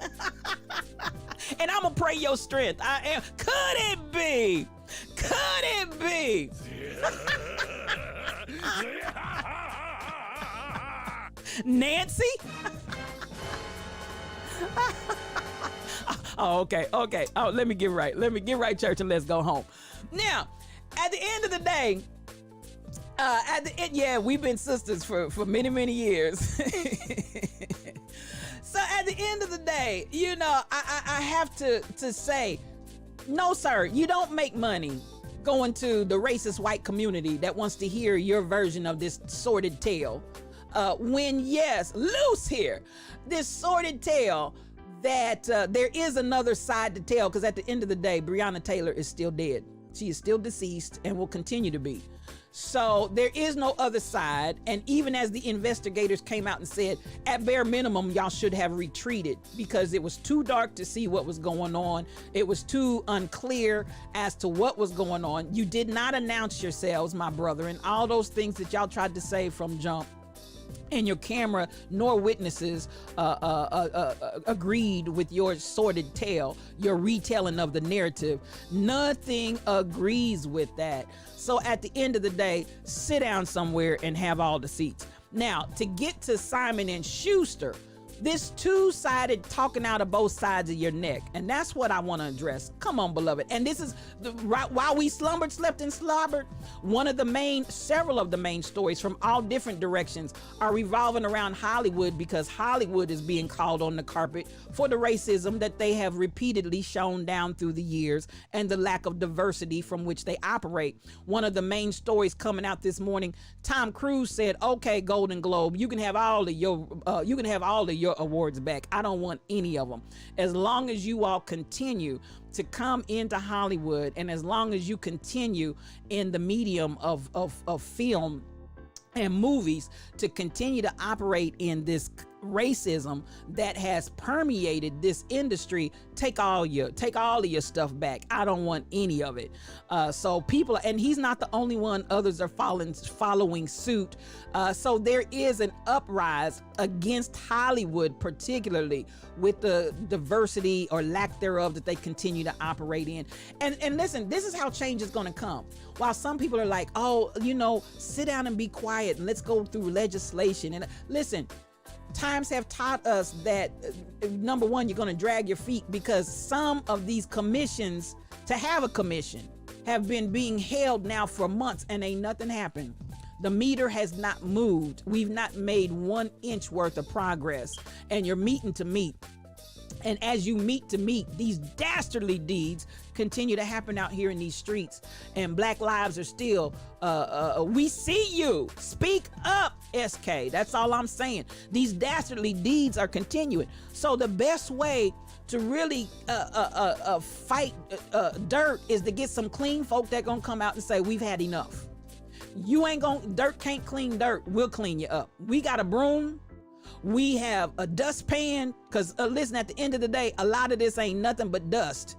And I'm gonna pray your strength. I am. Could it be? Could it be? Nancy? Oh, okay. Oh, let me get right. Church, and let's go home. Now, at the end of the day, we've been sisters for many, many years. So at the end of the day, you know, I have to say, no, sir, you don't make money going to the racist white community that wants to hear your version of this sordid tale. When, yes, loose here, this sordid tale that there is another side to tell, because at the end of the day, Breonna Taylor is still dead. She is still deceased and will continue to be. So there is no other side. And even as the investigators came out and said, at bare minimum, y'all should have retreated because it was too dark to see what was going on. It was too unclear as to what was going on. You did not announce yourselves, my brother, and all those things that y'all tried to say from jump. And your camera nor witnesses agreed with your sordid tale, your retelling of the narrative. Nothing agrees with that. So at the end of the day, sit down somewhere and have all the seats. Now, to get to Simon and Schuster, this two-sided talking out of both sides of your neck, and that's what I want to address. Come on, beloved. And this is while we slumbered, slept, and slobbered. Several of the main stories from all different directions are revolving around Hollywood, because Hollywood is being called on the carpet for the racism that they have repeatedly shown down through the years and the lack of diversity from which they operate. One of the main stories coming out this morning, Tom Cruise said, "Okay, Golden Globe, you can have all of your awards back. I don't want any of them. As long as you all continue to come into Hollywood, and as long as you continue in the medium of film and movies to continue to operate in this racism that has permeated this industry, take all of your stuff back. I don't want any of it." So people, and he's not the only one, others are following suit. So there is an uprise against Hollywood, particularly with the diversity or lack thereof that they continue to operate in. And listen, this is how change is going to come. While some people are like, oh, you know, sit down and be quiet and let's go through legislation. And listen, times have taught us that, number one, you're going to drag your feet, because some of these commissions, to have a commission, have been being held now for months and ain't nothing happened. The meter has not moved. We've not made 1 inch worth of progress, and you're meeting to meet. And as you meet to meet, these dastardly deeds continue to happen out here in these streets, and Black lives are still, we see you. Speak up, SK. That's all I'm saying. These dastardly deeds are continuing. So the best way to really fight dirt is to get some clean folk that gonna come out and say, we've had enough. Dirt can't clean dirt. We'll clean you up. We got a broom. We have a dustpan, because listen, at the end of the day, a lot of this ain't nothing but dust.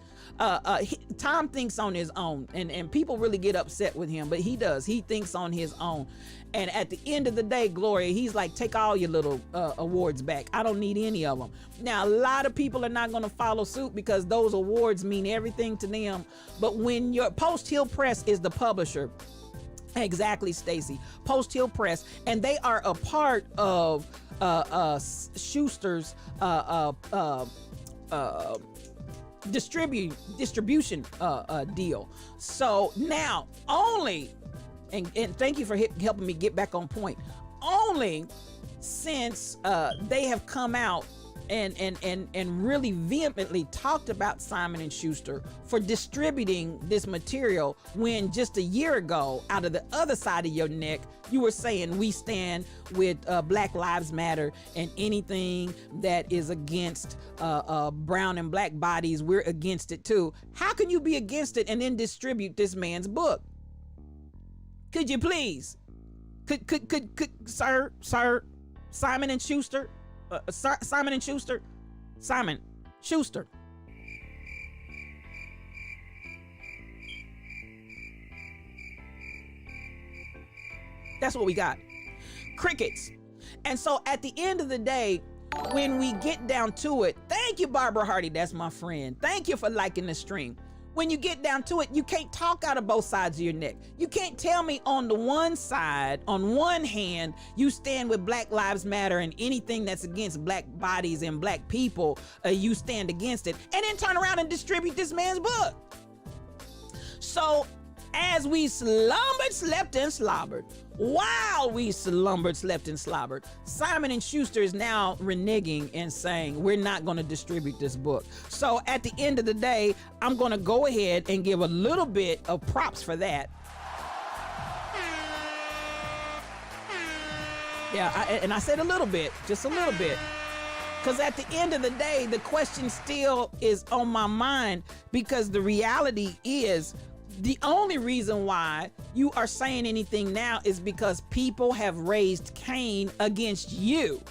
Tom thinks on his own, and people really get upset with him, but he does. He thinks on his own. And at the end of the day, Gloria, he's like, take all your little awards back. I don't need any of them. Now, a lot of people are not going to follow suit because those awards mean everything to them. But when your Post Hill Press is the publisher, Exactly, Stacy. Post Hill Press, and they are a part of Schuster's distribution deal. So now only, and thank you for helping me get back on point. Only since they have come out and really vehemently talked about Simon and Schuster for distributing this material, when just a year ago, out of the other side of your neck, you were saying we stand with Black Lives Matter, and anything that is against brown and black bodies, we're against it too. How can you be against it and then distribute this man's book? Could you please? Could sir, Simon and Schuster, Simon Schuster. That's what we got. Crickets. And so at the end of the day, when we get down to it, thank you, Barbara Hardy. That's my friend. Thank you for liking the stream. When you get down to it, you can't talk out of both sides of your neck. You can't tell me on the one side, on one hand, you stand with Black Lives Matter and anything that's against black bodies and black people, you stand against it, and then turn around and distribute this man's book. So as we slumbered, slept, and slobbered, while we slumbered, slept, and slobbered, Simon and Schuster is now reneging and saying, we're not going to distribute this book. So at the end of the day, I'm going to go ahead and give a little bit of props for that. Yeah, I said a little bit, just a little bit. Because at the end of the day, the question still is on my mind, because the reality is, the only reason why you are saying anything now is because people have raised Cain against you.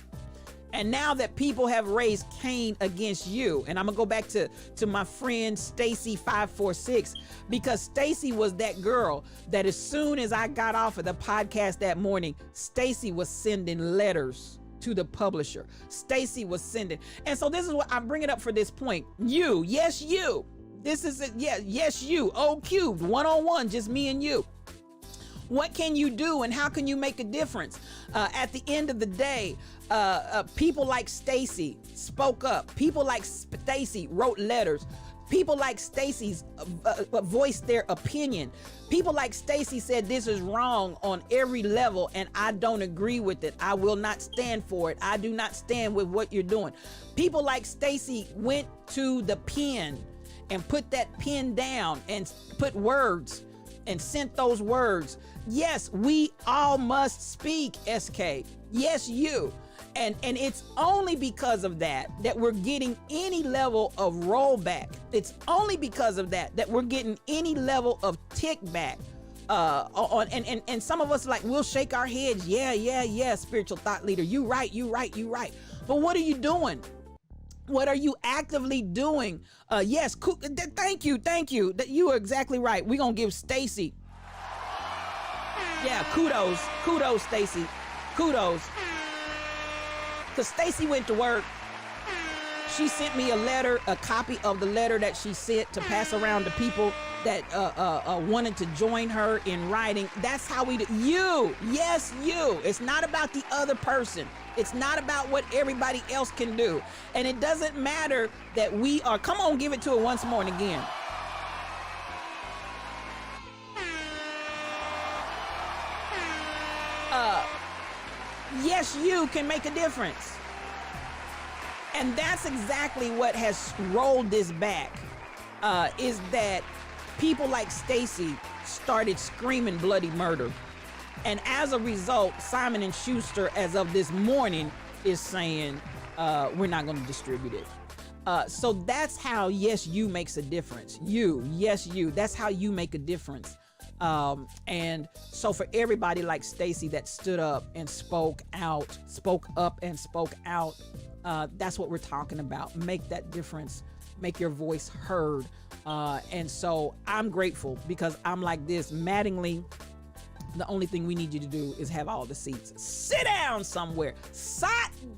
And now that people have raised Cain against you, and I'm gonna go back to my friend Stacy 546, because Stacy was that girl that as soon as I got off of the podcast that morning, Stacy was sending letters to the publisher. Stacy was sending. And so this is what I'm bringing up for this point. You, yes, you. This is it. Yeah, yes, you. O cubed, one-on-one, just me and you. What can you do, and how can you make a difference? At the end of the day, people like Stacy spoke up. People like Stacy wrote letters. People like Stacy's voiced their opinion. People like Stacy said this is wrong on every level, and I don't agree with it. I will not stand for it. I do not stand with what you're doing. People like Stacy went to the pen and put that pen down and put words and sent those words. Yes, we all must speak, SK. Yes, you. And it's only because of that we're getting any level of rollback. It's only because of that we're getting any level of tick back. And some of us, like, we'll shake our heads. Yeah, spiritual thought leader. You right. But what are you doing? What are you actively doing? Yes, thank you. You are exactly right. We're going to give Stacy. Yeah, kudos, Stacy. Kudos. Because Stacy went to work. She sent me a letter, a copy of the letter that she sent to pass around to people that wanted to join her in writing. That's how we do. You. Yes, you. It's not about the other person. It's not about what everybody else can do. And it doesn't matter that we are, come on, give it to her once more and again. Yes, you can make a difference. And that's exactly what has rolled this back, is that people like Stacy started screaming bloody murder. And as a result, Simon and Schuster, as of this morning, is saying, we're not going to distribute it. So that's how Yes You makes a difference. Yes You, that's how you make a difference. And so for everybody like Stacy that stood up and spoke up and spoke out, that's what we're talking about. Make that difference. Make your voice heard. And so I'm grateful, because I'm like this, Mattingly. The only thing we need you to do is have all the seats. Sit down somewhere. Sit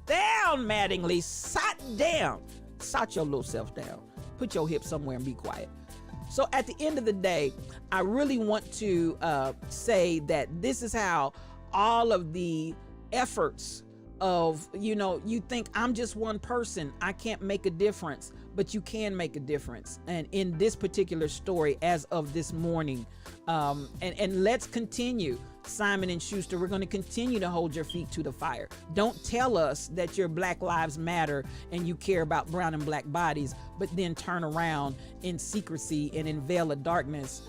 down, Mattingly. Sit down. Sit your little self down. Put your hips somewhere and be quiet. So at the end of the day, I really want to say that this is how all of the efforts of, you think I'm just one person, I can't make a difference, but you can make a difference. And in this particular story, as of this morning, and let's continue, Simon and Schuster, we're going to continue to hold your feet to the fire. Don't tell us that your Black Lives Matter and you care about brown and black bodies, but then turn around in secrecy and in veil of darkness,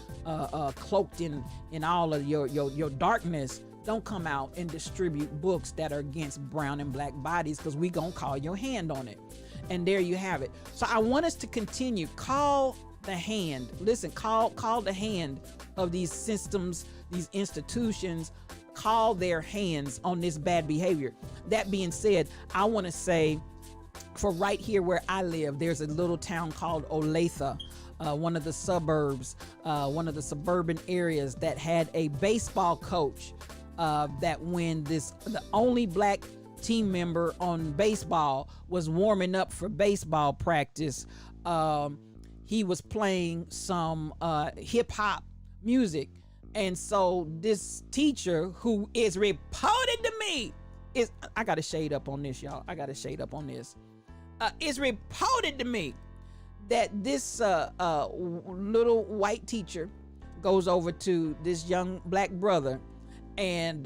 cloaked in all of your darkness. Don't come out and distribute books that are against brown and black bodies, because we gonna call your hand on it. And there you have it. So I want us to continue. Call the hand. Listen, call the hand of these systems, these institutions. Call their hands on this bad behavior. That being said, I want to say, for right here where I live, there's a little town called Olathe, one of the suburbs, one of the suburban areas that had a baseball coach that when the only black team member on baseball was warming up for baseball practice, he was playing some hip hop music. And so this teacher, who is reported to me, I got to shade up on this, y'all. I got to shade up on this. It's reported to me that this little white teacher goes over to this young black brother and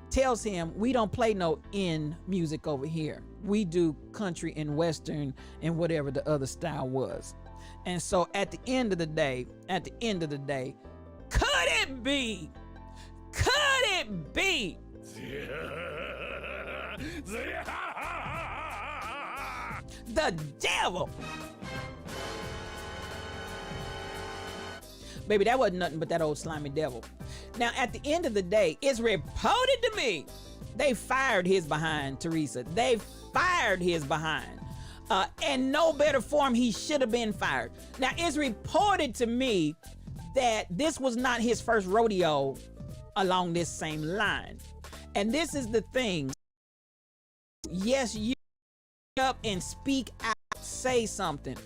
tells him, we don't play no in music over here. We do country and western and whatever the other style was. And so at the end of the day, could it be the devil? Baby, that wasn't nothing but that old slimy devil. Now, at the end of the day, it's reported to me they fired his behind, Teresa. They fired his behind. And no better form, he should have been fired. Now, it's reported to me that this was not his first rodeo along this same line. And this is the thing. Yes, you up and speak out, say something.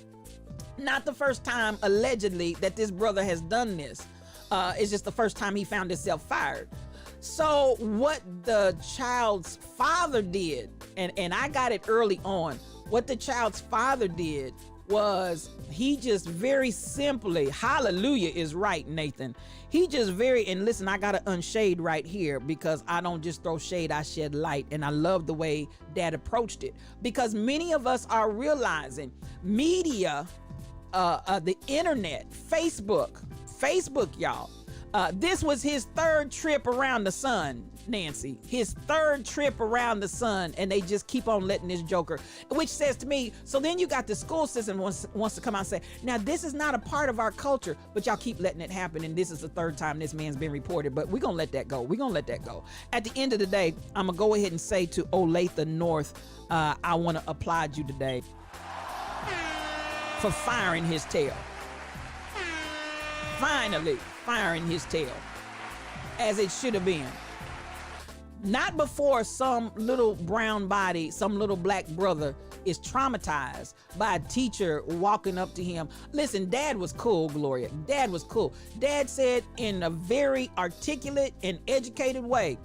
Not the first time, allegedly, that this brother has done this. It's just the first time he found himself fired. So what the child's father did, and I got it early on, what the child's father did was he just very simply, hallelujah is right, Nathan. He just and listen, I got to unshade right here, because I don't just throw shade, I shed light. And I love the way Dad approached it, because many of us are realizing media, the internet, Facebook, y'all. This was his third trip around the sun, Nancy. His third trip around the sun, and they just keep on letting this joker, which says to me, so then you got the school system wants to come out and say, now this is not a part of our culture, but y'all keep letting it happen, and this is the third time this man's been reported, but we're gonna let that go. We're gonna let that go. At the end of the day, I'm gonna go ahead and say to Olathe North, I want to applaud you today for firing his tail. Finally firing his tail, as it should have been. Not before some little brown body, some little black brother is traumatized by a teacher walking up to him. Listen, Dad was cool, Gloria. Dad was cool. Dad said in a very articulate and educated way,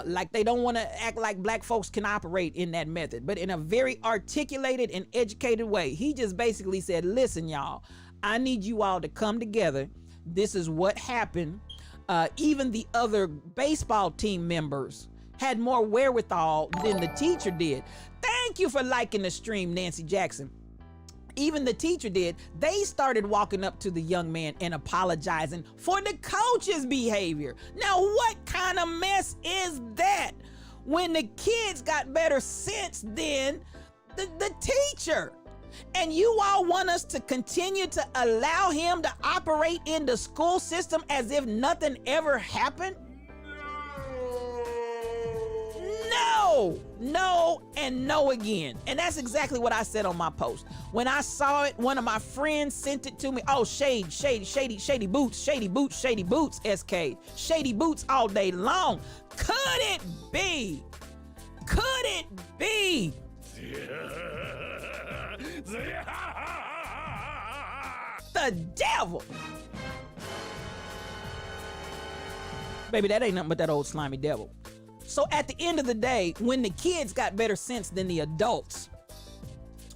like they don't want to act like black folks can operate in that method, but in a very articulated and educated way, he just basically said, listen, y'all, I need you all to come together. This is what happened. Even the other baseball team members had more wherewithal than the teacher did. Thank you for liking the stream, Nancy Jackson. Even the teacher did. They started walking up to the young man and apologizing for the coach's behavior. Now, what kind of mess is that? When the kids got better sense than the teacher. And you all want us to continue to allow him to operate in the school system as if nothing ever happened? No, and no again. And that's exactly what I said on my post. When I saw it, one of my friends sent it to me. Oh, shady boots, SK. Shady boots all day long. Could it be? The the devil. Baby, that ain't nothing but that old slimy devil. So at the end of the day, when the kids got better sense than the adults,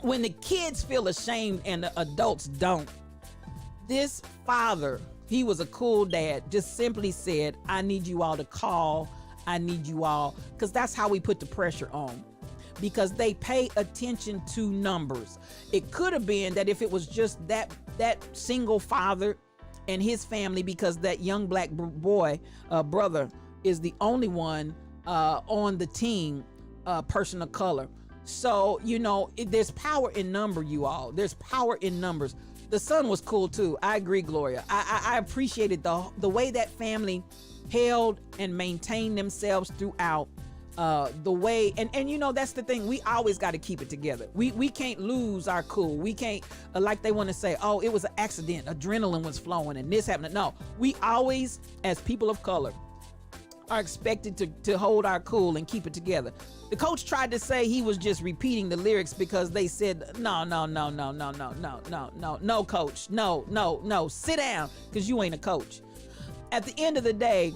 when the kids feel ashamed and the adults don't, this father, he was a cool dad, just simply said, I need you all to call. I need you all, because that's how we put the pressure on, because they pay attention to numbers. It could have been that if it was just that single father and his family, because that young black boy brother is the only one on the team, person of color. So, you know, there's power in number, you all. There's power in numbers. The son was cool too. I agree, Gloria. I appreciated the way that family held and maintained themselves throughout, the way, and you know, that's the thing. We always got to keep it together. We can't lose our cool. We can't, like they want to say, oh, it was an accident. Adrenaline was flowing and this happened. No, we always, as people of color, are expected to hold our cool and keep it together. The coach tried to say he was just repeating the lyrics because they said, no, coach, no, sit down, because you ain't a coach. At the end of the day,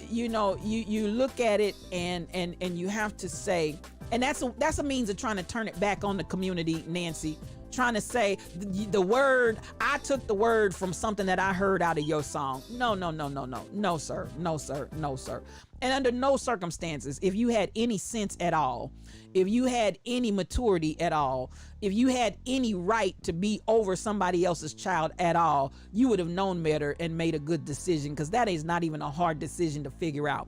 you know, you look at it and you have to say, and that's a means of trying to turn it back on the community, Nancy. Trying to say the word, I took the word from something that I heard out of your song. No, sir. And under no circumstances, if you had any sense at all, if you had any maturity at all, if you had any right to be over somebody else's child at all, you would have known better and made a good decision, because that is not even a hard decision to figure out.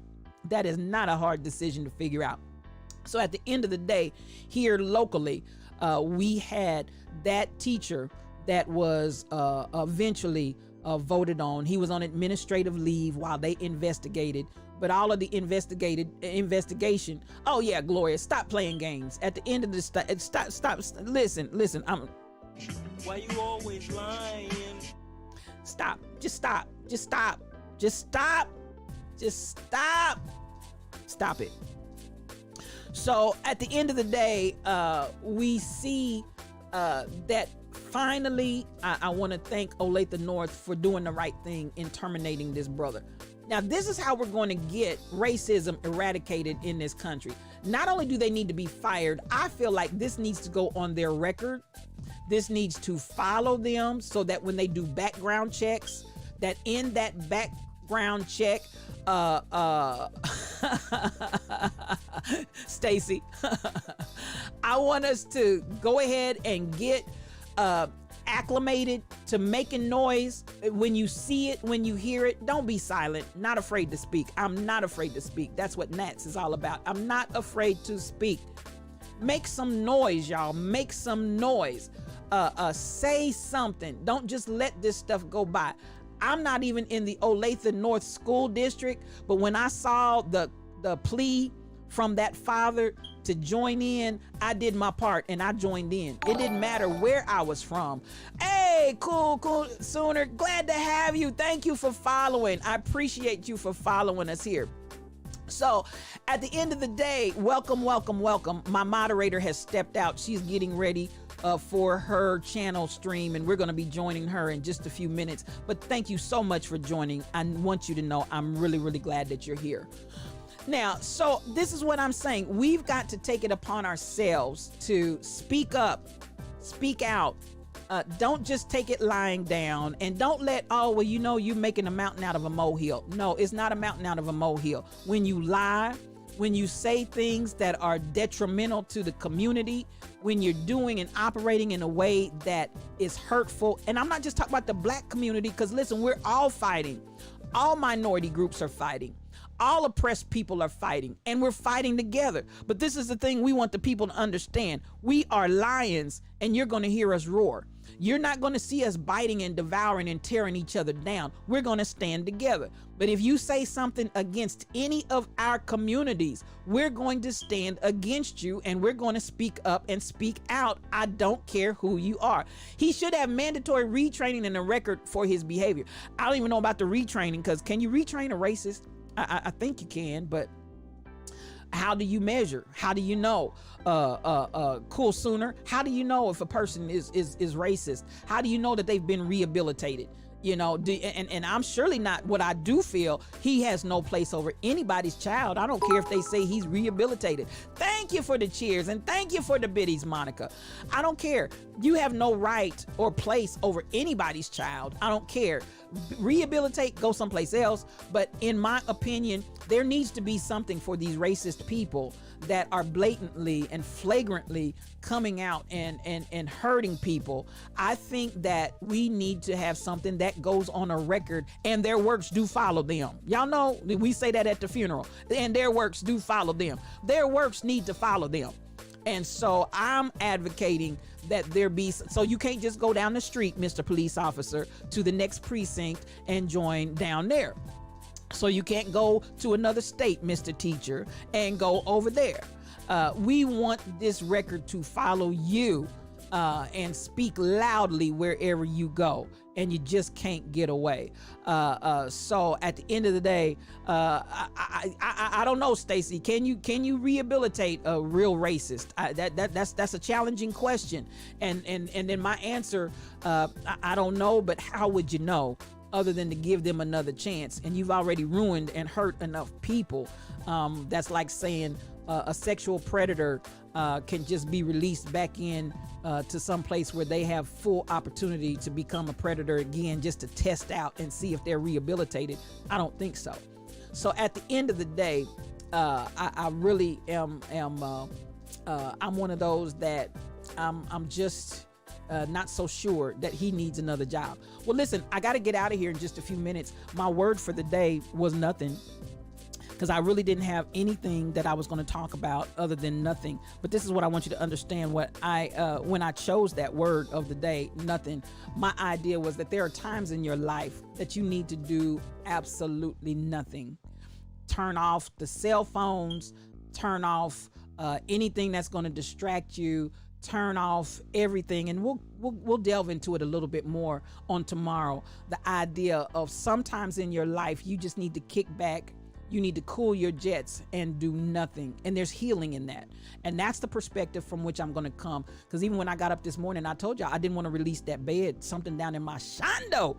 That is not a hard decision to figure out. So at the end of the day, here locally, we had that teacher that was eventually voted on. He was on administrative leave while they investigated, but all of the investigation. Oh yeah, Gloria, stop playing games. At the end of the stop. Listen. Why you always lying? Stop. Just stop. Stop it. So at the end of the day, we see that finally, I want to thank Olathe North for doing the right thing in terminating this brother. Now, this is how we're going to get racism eradicated in this country. Not only do they need to be fired, I feel like this needs to go on their record. This needs to follow them so that when they do background checks, that in that background check, Stacy, I want us to go ahead and get acclimated to making noise. When you see it, when you hear it, don't be silent. Not afraid to speak. I'm not afraid to speak. That's what Nats is all about. I'm not afraid to speak. Make some noise, y'all. Make some noise. Say something. Don't just let this stuff go by. I'm not even in the Olathe North School District, but when I saw the plea from that father to join in, I did my part and I joined in. It didn't matter where I was from. Hey, cool, Sooner. Glad to have you. Thank you for following. I appreciate you for following us here. So at the end of the day, welcome. My moderator has stepped out. She's getting ready for her channel stream, and we're going to be joining her in just a few minutes. But thank you so much for joining. I want you to know I'm really, really glad that you're here. Now, so this is what I'm saying. We've got to take it upon ourselves to speak up, speak out. Don't just take it lying down, and don't let, oh, well, you know, you're making a mountain out of a molehill. No, it's not a mountain out of a molehill. When you lie, when you say things that are detrimental to the community, when you're doing and operating in a way that is hurtful, and I'm not just talking about the black community, because listen, we're all fighting. All minority groups are fighting. All oppressed people are fighting, and we're fighting together. But this is the thing we want the people to understand. We are lions, and you're going to hear us roar. You're not going to see us biting and devouring and tearing each other down. We're going to stand together. But if you say something against any of our communities, we're going to stand against you, and we're going to speak up and speak out. I don't care who you are. He should have mandatory retraining and a record for his behavior. I don't even know about the retraining, because can you retrain a racist? I think you can, but How do you measure? How do you know? Cool Sooner, how do you know if a person is racist? How do you know that they've been rehabilitated? You know, and I'm surely not. What I do feel, he has no place over anybody's child. I don't care if they say he's rehabilitated. Thank you for the cheers and thank you for the biddies, Monica. I don't care. You have no right or place over anybody's child. I don't care. Rehabilitate, go someplace else. But in my opinion, there needs to be something for these racist people that are blatantly and flagrantly coming out and hurting people. I think that we need to have something that goes on a record, and their works do follow them. Y'all know we say that at the funeral, and their works do follow them. Their works need to follow them. And so I'm advocating that there be, so you can't just go down the street, Mr. Police Officer, to the next precinct and join down there. So you can't go to another state, Mr. Teacher, and go over there. We want this record to follow you and speak loudly wherever you go, and you just can't get away. So at the end of the day, I don't know, Stacey. Can you rehabilitate a real racist? That's a challenging question, and then my answer, I don't know, but how would you know? Other than to give them another chance, and you've already ruined and hurt enough people. That's like saying a sexual predator can just be released back in to some place where they have full opportunity to become a predator again, just to test out and see if they're rehabilitated. I don't think so. So at the end of the day, I really am I'm one of those that I'm just not so sure that he needs another job. Well, listen, I got to get out of here in just a few minutes. My word for the day was nothing, because I really didn't have anything that I was going to talk about other than nothing. But this is what I want you to understand. What when I chose that word of the day, nothing, my idea was that there are times in your life that you need to do absolutely nothing. Turn off the cell phones, turn off anything that's going to distract you, turn off everything, and we'll delve into it a little bit more on tomorrow. The idea of sometimes in your life you just need to kick back, you need to cool your jets and do nothing, and there's healing in that. And that's the perspective from which I'm going to come, because even when I got up this morning, I told y'all I didn't want to release that bed. Something down in my shondo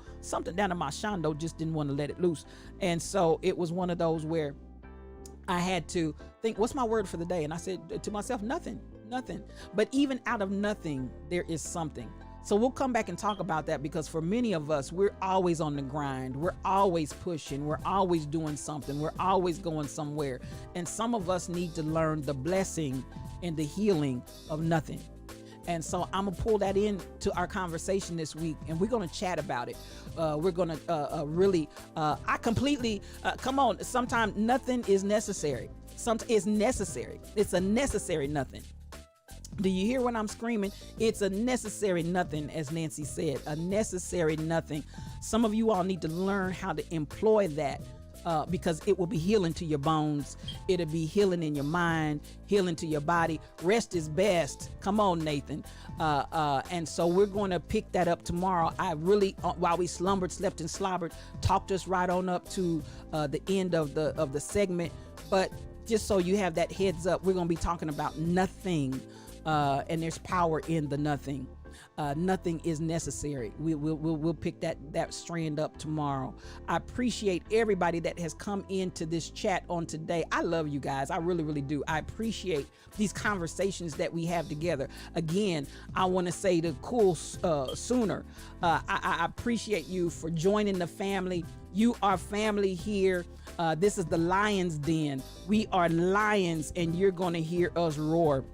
just didn't want to let it loose. And so it was one of those where I had to think, what's my word for the day? And I said to myself, nothing. But even out of nothing, there is something. So we'll come back and talk about that, because for many of us, we're always on the grind. We're always pushing. We're always doing something. We're always going somewhere. And some of us need to learn the blessing and the healing of nothing. And so I'm gonna pull that into our conversation this week, and we're gonna chat about it. We're gonna really, I completely, come on, sometimes nothing is necessary. It's necessary. It's a necessary nothing. Do you hear when I'm screaming? It's a necessary nothing, as Nancy said, a necessary nothing. Some of you all need to learn how to employ that, because it will be healing to your bones. It'll be healing in your mind, healing to your body. Rest is best. Come on, Nathan. And so we're going to pick that up tomorrow. I really, while we slumbered, slept, and slobbered, talked us right on up to the end of the segment. But just so you have that heads up, we're going to be talking about nothing. And there's power in the nothing. Nothing is necessary. We'll pick that strand up tomorrow. I appreciate everybody that has come into this chat on today. I love you guys. I really, really do. I appreciate these conversations that we have together. Again, I want to say to Cool Sooner, I appreciate you for joining the family. You are family here. This is the Lion's Den. We are lions, and you're going to hear us roar.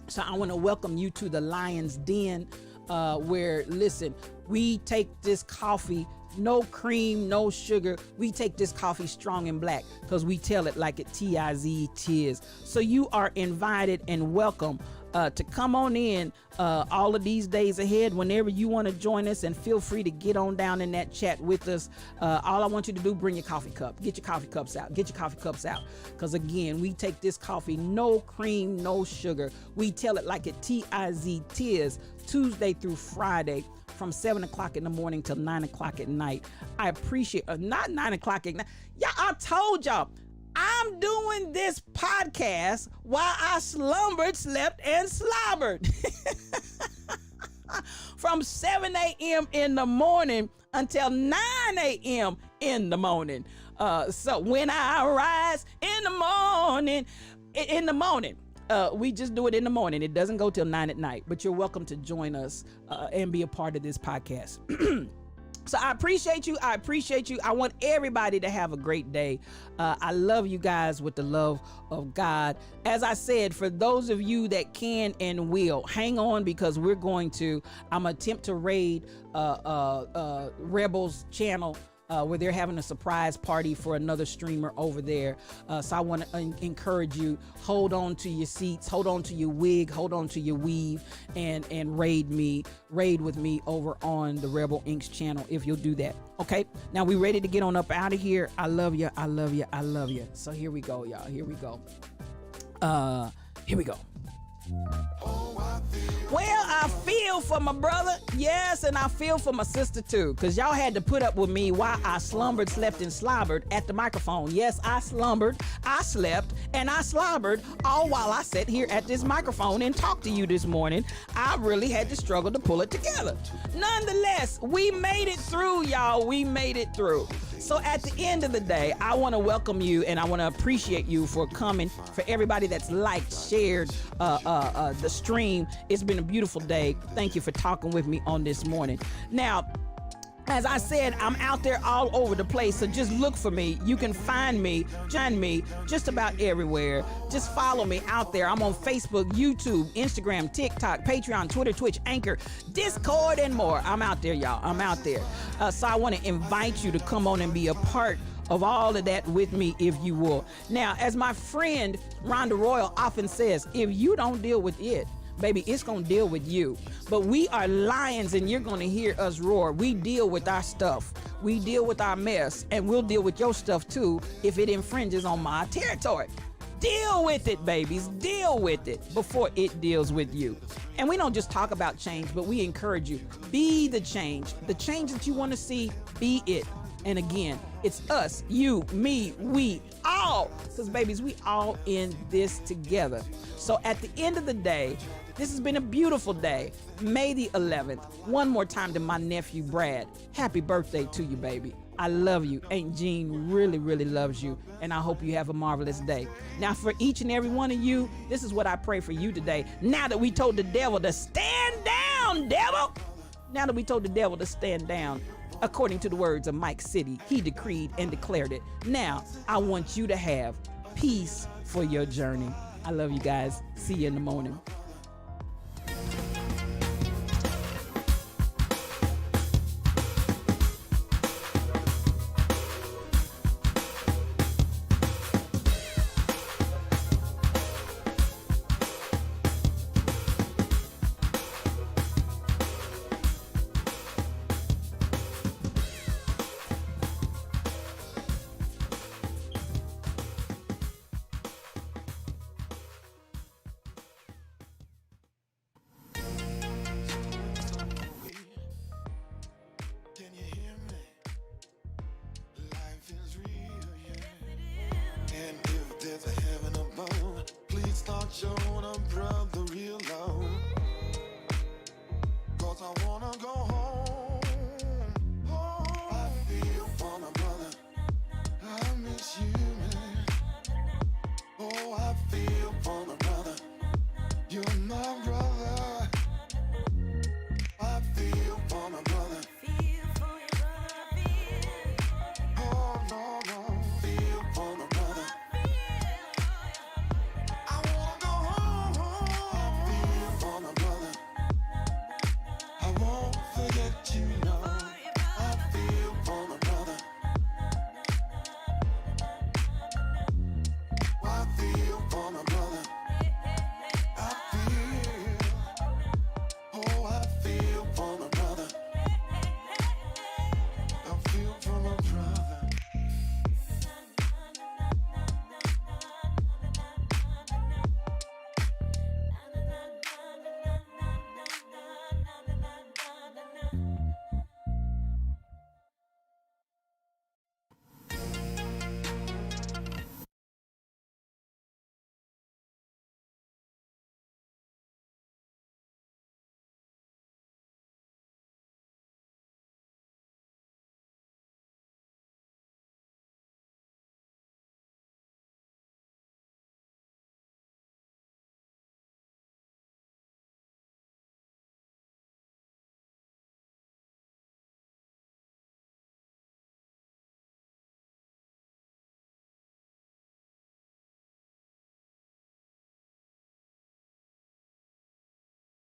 So I want to welcome you to the Lion's Den, where, listen, we take this coffee, no cream, no sugar. We take this coffee strong and black, because we tell it like it Tiz. So you are invited and welcome to come on in all of these days ahead whenever you want to join us, and feel free to get on down in that chat with us. All I want you to do, bring your coffee cup. Get your coffee cups out. Because again, we take this coffee, no cream, no sugar. We tell it like it Tiz, Tuesday through Friday, from 7 o'clock in the morning till 9 o'clock at night. I appreciate, not 9 o'clock at night. Yeah, I told y'all, I'm doing doing this podcast while I slumbered, slept, and slobbered. From 7 a.m. in the morning until 9 a.m. in the morning. So when I rise in the morning, we just do it in the morning. It doesn't go till 9 at night, but you're welcome to join us and be a part of this podcast. So I appreciate you. I want everybody to have a great day. I love you guys with the love of God. As I said, for those of you that can and will, hang on, because I'm going to attempt to raid Rebel's channel, where they're having a surprise party for another streamer over there. So I want to encourage you, hold on to your seats, hold on to your wig, hold on to your weave, and raid with me over on the Rebel Inc.'s channel if you'll do that. Okay, now we ready to get on up out of here. I love you. So here we go, y'all. Here we go. Well, I feel for my brother, yes, and I feel for my sister too, because y'all had to put up with me while I slumbered, slept, and slobbered at the microphone. Yes, I slumbered, I slept, and I slobbered, all while I sat here at this microphone and talked to you this morning. I really had to struggle to pull it together. Nonetheless, we made it through, y'all. We made it through. So at the end of the day, I want to welcome you and I want to appreciate you for coming, for everybody that's liked, shared the stream. It's been a beautiful day. Thank you for talking with me on this morning. Now, as I said, I'm out there all over the place, so just look for me. You can find me, join me, just about everywhere. Just follow me out there. I'm on Facebook, YouTube, Instagram, TikTok, Patreon, Twitter, Twitch, Anchor, Discord, and more. I'm out there, y'all. I'm out there. So I want to invite you to come on and be a part of all of that with me, if you will. Now, as my friend Rhonda Royal often says, if you don't deal with it, baby, it's gonna deal with you. But we are lions and you're gonna hear us roar. We deal with our stuff. We deal with our mess, and we'll deal with your stuff too if it infringes on my territory. Deal with it, babies. Deal with it before it deals with you. And we don't just talk about change, but we encourage you. Be the change. The change that you want to see, be it. And again, it's us, you, me, we, all. Because babies, we all in this together. So at the end of the day, this has been a beautiful day. May the 11th. One more time to my nephew, Brad. Happy birthday to you, baby. I love you. Aunt Jean really, really loves you. And I hope you have a marvelous day. Now, for each and every one of you, this is what I pray for you today. Now that we told the devil to stand down, devil. Now that we told the devil to stand down, according to the words of Mike City, he decreed and declared it. Now, I want you to have peace for your journey. I love you guys. See you in the morning.